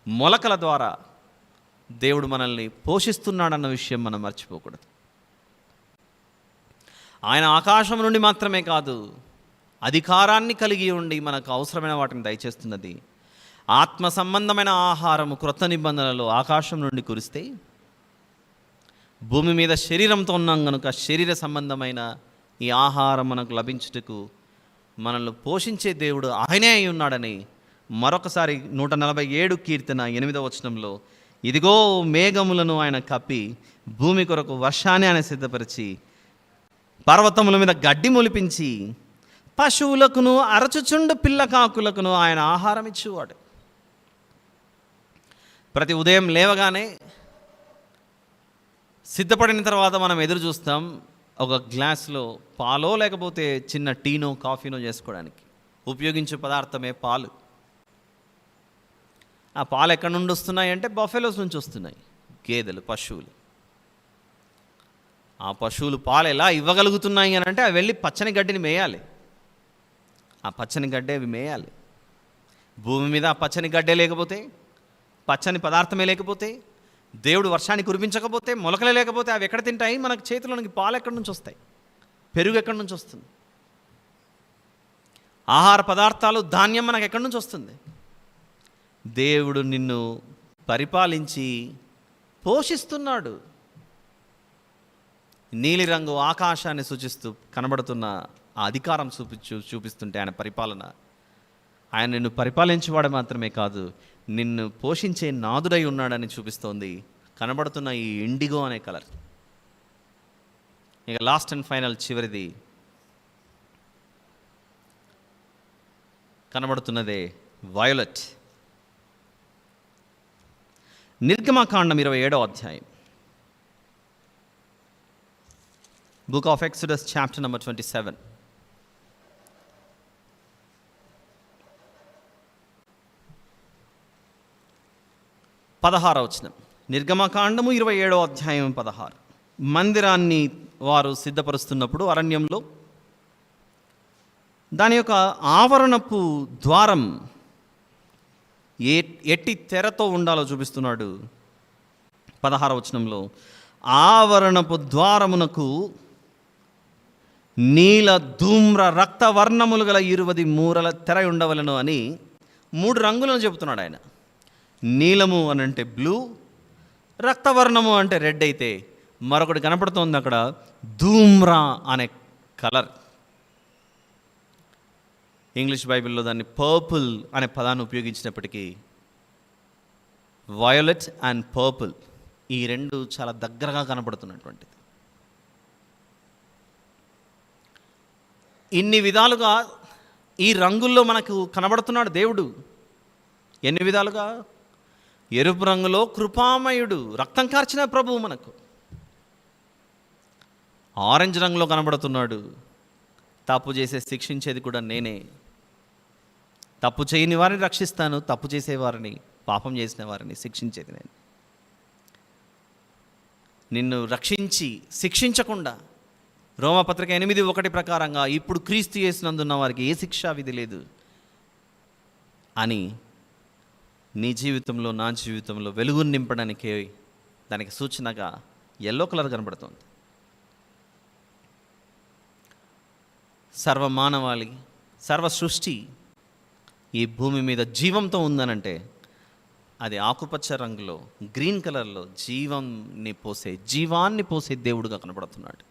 మొలకల ద్వారా దేవుడు మనల్ని పోషిస్తున్నాడన్న విషయం మనం మర్చిపోకూడదు. ఆయన ఆకాశం నుండి మాత్రమే కాదు, అధికారాన్ని కలిగి ఉండి మనకు అవసరమైన వాటిని దయచేస్తున్నది. ఆత్మ సంబంధమైన ఆహారము క్రొత్త నిబంధనలో ఆకాశం నుండి కురిస్తే, భూమి మీద శరీరంతో ఉన్నాం కనుక శరీర సంబంధమైన ఈ ఆహారం మనకు లభించుటకు మనల్ని పోషించే దేవుడు ఆయనే అయి ఉన్నాడని మరొకసారి 147 కీర్తన 8వ వచనంలో, ఇదిగో మేఘములను ఆయన కప్పి భూమి కొరకు వర్షాన్ని ఆయన సిద్ధపరిచి పర్వతముల మీద గడ్డి మొలిపించి పశువులకును అరచుచుండు పిల్ల కాకులకును ఆయన ఆహారం ఇచ్చేవాడు. ప్రతి ఉదయం లేవగానే సిద్ధపడిన తర్వాత మనం ఎదురు చూస్తాం ఒక గ్లాస్లో పాలో లేకపోతే చిన్న టీనో కాఫీనో చేసుకోవడానికి ఉపయోగించే పదార్థమే పాలు. ఆ పాలు ఎక్కడి నుండి వస్తున్నాయి అంటే బఫెలోస్ నుంచి వస్తున్నాయి, గేదెలు, పశువులు. ఆ పశువులు పాలు ఎలా ఇవ్వగలుగుతున్నాయి అని అంటే అవి వెళ్ళి పచ్చని గడ్డిని మేయాలి. ఆ పచ్చని గడ్డి అవి మేయాలి. భూమి మీద ఆ పచ్చని గడ్డే లేకపోతే, పచ్చని పదార్థమే లేకపోతే, దేవుడు వర్షాన్ని కురిపించకపోతే, మొలకలే లేకపోతే అవి ఎక్కడ తింటాయి? మనకు చేతిలోనికి పాలు ఎక్కడి నుంచి వస్తాయి? పెరుగు ఎక్కడి నుంచి వస్తుంది? ఆహార పదార్థాలు, ధాన్యం మనకు ఎక్కడి నుంచి వస్తుంది? దేవుడు నిన్ను పరిపాలించి పోషిస్తున్నాడు. నీలిరంగు ఆకాశాన్ని సూచిస్తూ కనబడుతున్న ఆ అధికారం చూపిస్తుంటే ఆయన పరిపాలన, ఆయన నిన్ను పరిపాలించేవాడు మాత్రమే కాదు, నిన్ను పోషించే నాదుడై ఉన్నాడని చూపిస్తోంది కనబడుతున్న ఈ ఇండిగో అనే కలర్. ఇక లాస్ట్ అండ్ ఫైనల్ చివరిది కనబడుతున్నదే వయోలెట్. నిర్గమకాండం 27వ అధ్యాయం, book of exodus chapter number 27. వచనం. నిర్గమకాండము 27వ అధ్యాయం 16. మందిరాన్ని వారు సిద్ధపరుస్తున్నప్పుడు అరణ్యంలో దాని యొక్క ఆవరణపు ద్వారం ఎట్టి తెరతో ఉండాలో చూపిస్తున్నాడు. 16వ వచనంలో, ఆవరణపు ద్వారమునకు నీల ధూమ్ర రక్తవర్ణములు గల 20 మూరల తెర ఉండవలను అని 3 రంగులను చెబుతున్నాడు ఆయన. నీలము అని అంటే బ్లూ, రక్తవర్ణము అంటే రెడ్ అయితే మరొకటి కనపడుతోంది అక్కడ, ధూమ్ర అనే కలర్. ఇంగ్లీష్ బైబిల్లో దాన్ని పర్పుల్ అనే పదాన్ని ఉపయోగించినప్పటికీ వయోలెట్ అండ్ పర్పుల్ ఈ రెండు చాలా దగ్గరగా కనపడుతున్నటువంటిది. ఇన్ని విధాలుగా ఈ రంగుల్లో మనకు కనబడుతున్నాడు దేవుడు. ఎన్ని విధాలుగా? ఎరుపు రంగులో కృపామయుడు, రక్తం కార్చిన ప్రభువు మనకు. ఆరెంజ్ రంగులో కనబడుతున్నాడు, తప్పు చేసే శిక్షించేది కూడా నేనే. తప్పు చేయని వారిని రక్షిస్తాను, తప్పు చేసేవారిని, పాపం చేసిన వారిని శిక్షించేది నేను. నిన్ను రక్షించి శిక్షించకుండా, రోమపత్రిక 8:1 ప్రకారంగా ఇప్పుడు క్రీస్తు యేసునందున్న వారికి ఏ శిక్షా విధి లేదు అని నీ జీవితంలో, నా జీవితంలో వెలుగును నింపడానికి దానికి సూచనగా ఎల్లో కలర్ కనబడుతుంది. సర్వ మానవాళి, సర్వ సృష్టి ఈ భూమి మీద జీవంతో ఉందనంటే అది ఆకుపచ్చ రంగులో, గ్రీన్ కలర్లో జీవాన్ని పోసే దేవుడుగా కనబడుతున్నాడు.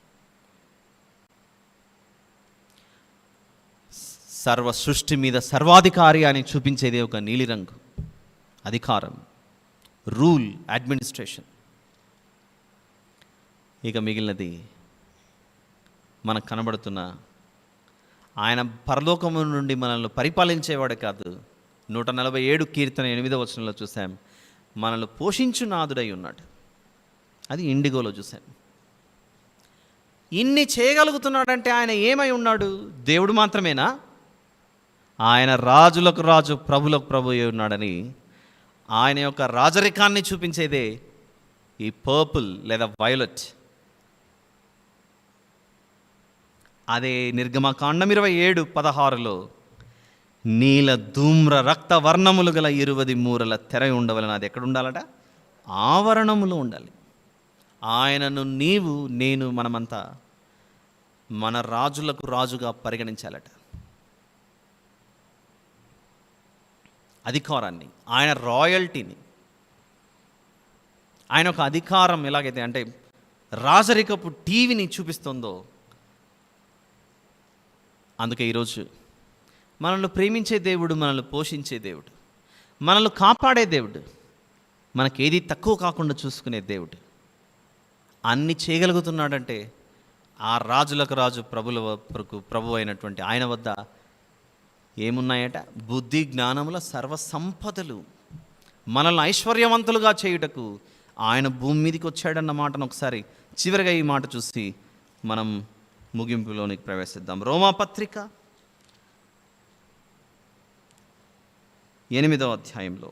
సర్వ సృష్టి మీద సర్వాధికారి అని చూపించేది ఒక నీలిరంగు, అధికారం, రూల్, అడ్మినిస్ట్రేషన్. ఇక మిగిలినది మనకు కనబడుతున్న ఆయన పరలోకము నుండి మనల్ని పరిపాలించేవాడు కాదు. 147 కీర్తన 8వ వచనంలో చూసాం, మనల్ని పోషించు నాదుడై ఉన్నాడు. అది ఇండిగోలో చూసాం. ఇన్ని చేయగలుగుతున్నాడంటే ఆయన ఏమై ఉన్నాడు? దేవుడు మాత్రమేనా? ఆయన రాజులకు రాజు, ప్రభులకు ప్రభు అయి ఉన్నాడని ఆయన యొక్క రాజరికాన్ని చూపించేదే ఈ పర్పుల్ లేదా వయోలెట్. అదే నిర్గమకాండం 27:16లో నీల ధూమ్ర రక్త వర్ణములు గల 20 మూరల తెర ఉండవలని. అది ఎక్కడ ఉండాలట? ఆవరణములో ఉండాలి. ఆయనను నీవు, నేను, మనమంతా మన రాజులకు రాజుగా పరిగణించాలట. అధికారాన్ని, ఆయన రాయల్టీని, ఆయన ఒక అధికారం ఎలాగైతే అంటే రాజరికపు టీవీని చూపిస్తుందో, అందుకే ఈరోజు మనల్ని ప్రేమించే దేవుడు, మనల్ని పోషించే దేవుడు, మనల్ని కాపాడే దేవుడు, మనకేది తక్కువ కాకుండా చూసుకునే దేవుడు అన్ని చేయగలుగుతున్నాడంటే ఆ రాజులకు రాజు, ప్రభులకు ప్రభు అయినటువంటి ఆయన వద్ద ఏమున్నాయట? బుద్ధి జ్ఞానముల సర్వ సంపదలు. మనల్ని ఐశ్వర్యవంతులుగా చేయుటకు ఆయన భూమి మీదకి వచ్చాడన్న మాటను ఒకసారి చివరిగా ఈ మాట చూసి మనం ముగింపులోనికి ప్రవేశిద్దాం. రోమాపత్రిక 8వ అధ్యాయంలో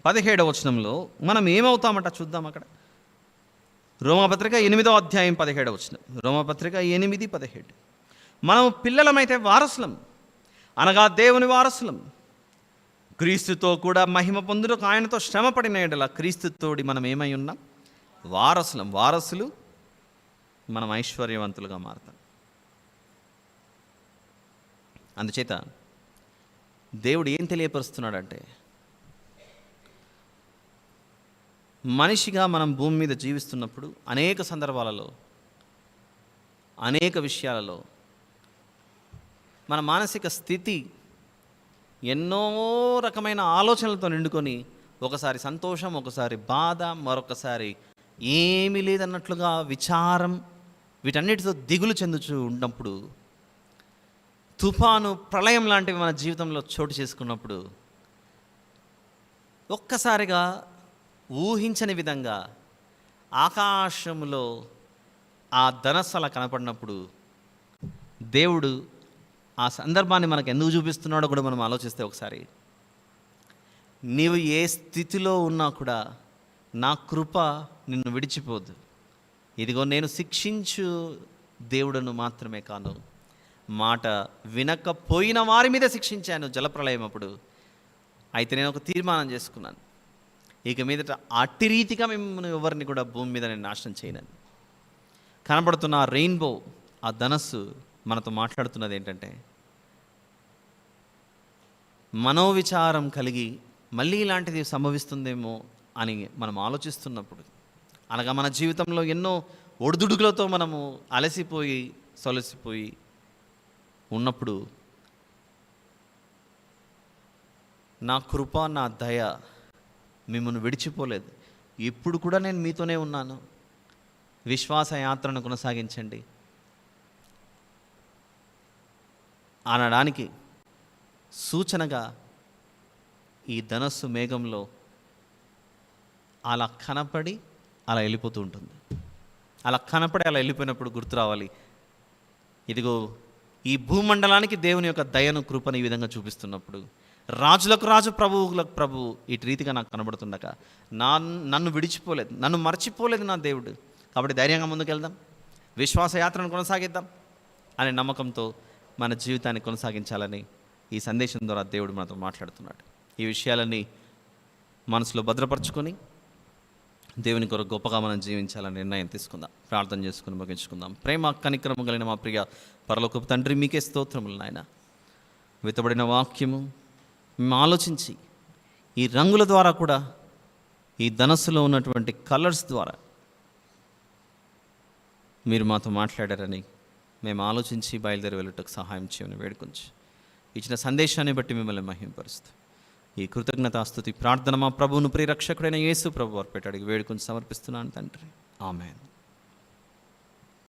17వ వచనంలో మనం ఏమవుతామట చూద్దాం. అక్కడ రోమాపత్రిక 8వ అధ్యాయం 17వ వచనం. రోమాపత్రిక 8:17. మనం పిల్లలమైతే వారసులం, అనగా దేవుని వారసులం, క్రీస్తుతో కూడా మహిమ పొందుటకు ఆయనతో శ్రమ పడిన యెడల క్రీస్తుతోడి మనం ఏమై ఉన్నాం? వారసులం. వారసులు మనం ఐశ్వర్యవంతులుగా మారుతాం. అందుచేత దేవుడు ఏం తెలియపరుస్తున్నాడంటే, మనిషిగా మనం భూమి మీద జీవిస్తున్నప్పుడు అనేక సందర్భాలలో, అనేక విషయాలలో మన మానసిక స్థితి ఎన్నో రకమైన ఆలోచనలతో నిండుకొని, ఒకసారి సంతోషం, ఒకసారి బాధ, మరొకసారి ఏమీ లేదన్నట్లుగా విచారం, వీటన్నిటితో దిగులు చెందుతూ ఉన్నప్పుడు, తుఫాను, ప్రళయం లాంటివి మన జీవితంలో చోటు చేసుకున్నప్పుడు, ఒక్కసారిగా ఊహించని విధంగా ఆకాశంలో ఆ ధనస్సు కనపడినప్పుడు దేవుడు ఆ సందర్భాన్ని మనకు ఎందుకు చూపిస్తున్నాడో కూడా మనం ఆలోచిస్తే ఒకసారి, నీవు ఏ స్థితిలో ఉన్నా కూడా నా కృప నిన్ను విడిచిపోదు. ఇదిగో నేను శిక్షించు దేవుడను మాత్రమే కాను, మాట వినకపోయిన వారి మీద శిక్షించాను జలప్రళయం అప్పుడు. అయితే నేను ఒక తీర్మానం చేసుకున్నాను, ఇక మీదట అట్టి రీతిగా మిమ్మల్ని ఎవరిని కూడా భూమి మీద నేను నాశనం చేయనని. కనబడుతున్న ఆ రెయిన్బో, ఆ ధనస్సు మనతో మాట్లాడుతున్నది ఏంటంటే, మనోవిచారం కలిగి మళ్ళీ ఇలాంటిది సంభవిస్తుందేమో అని మనం ఆలోచిస్తున్నప్పుడు, అనగా మన జీవితంలో ఎన్నో ఒడిదుడుకులతో మనము అలసిపోయి సొలసిపోయి ఉన్నప్పుడు, నా కృప, నా దయ మిమ్మల్ని విడిచిపోలేదు, ఇప్పుడు కూడా నేను మీతోనే ఉన్నాను, విశ్వాస యాత్రను కొనసాగించండి అనడానికి సూచనగా ఈ ధనస్సు మేఘంలో అలా కనపడి అలా వెళ్ళిపోతూ ఉంటుంది. అలా కనపడి అలా వెళ్ళిపోయినప్పుడు గుర్తు రావాలి, ఇదిగో ఈ భూమండలానికి దేవుని యొక్క దయను, కృపను ఈ విధంగా చూపిస్తున్నప్పుడు, రాజులకు రాజు, ప్రభువులకు ప్రభు ఇటు రీతిగా నాకు కనబడుతుండగా, నన్ను విడిచిపోలేదు, నన్ను మర్చిపోలేదు నా దేవుడు. కాబట్టి ధైర్యంగా ముందుకెళ్దాం, విశ్వాసయాత్రను కొనసాగిద్దాం అనే నమ్మకంతో మన జీవితాన్ని కొనసాగించాలని ఈ సందేశం ద్వారా దేవుడు మనతో మాట్లాడుతున్నాడు. ఈ విషయాలన్నీ మనసులో భద్రపరచుకొని దేవుని కొరకు గొప్పగా మనం జీవించాలని నిర్ణయం తీసుకుందాం. ప్రార్థన చేసుకుని ముగించుకుందాం. ప్రేమ కనికరము కలిగిన మా ప్రియ పరలోకపు తండ్రి, మీకే స్తోత్రములు నాయన. విత్తబడిన వాక్యము మేము ఆలోచించి, ఈ రంగుల ద్వారా కూడా, ఈ ధనస్సులో ఉన్నటువంటి కలర్స్ ద్వారా మీరు మాతో మాట్లాడారని మేము ఆలోచించి బయలుదేరి వెళ్ళుటకు సహాయం చేయమని వేడుకొంచి, ఇచ్చిన సందేశాన్ని బట్టి మిమ్మల్ని మహిమపరుస్తూ ఈ కృతజ్ఞతాస్తుతి ప్రార్థన మా ప్రభువును ప్రియరక్షకుడైన యేసు ప్రభు వారు పెట్టి అడిగి వేడుకొని సమర్పిస్తున్నాను తండ్రి. ఆమేన్.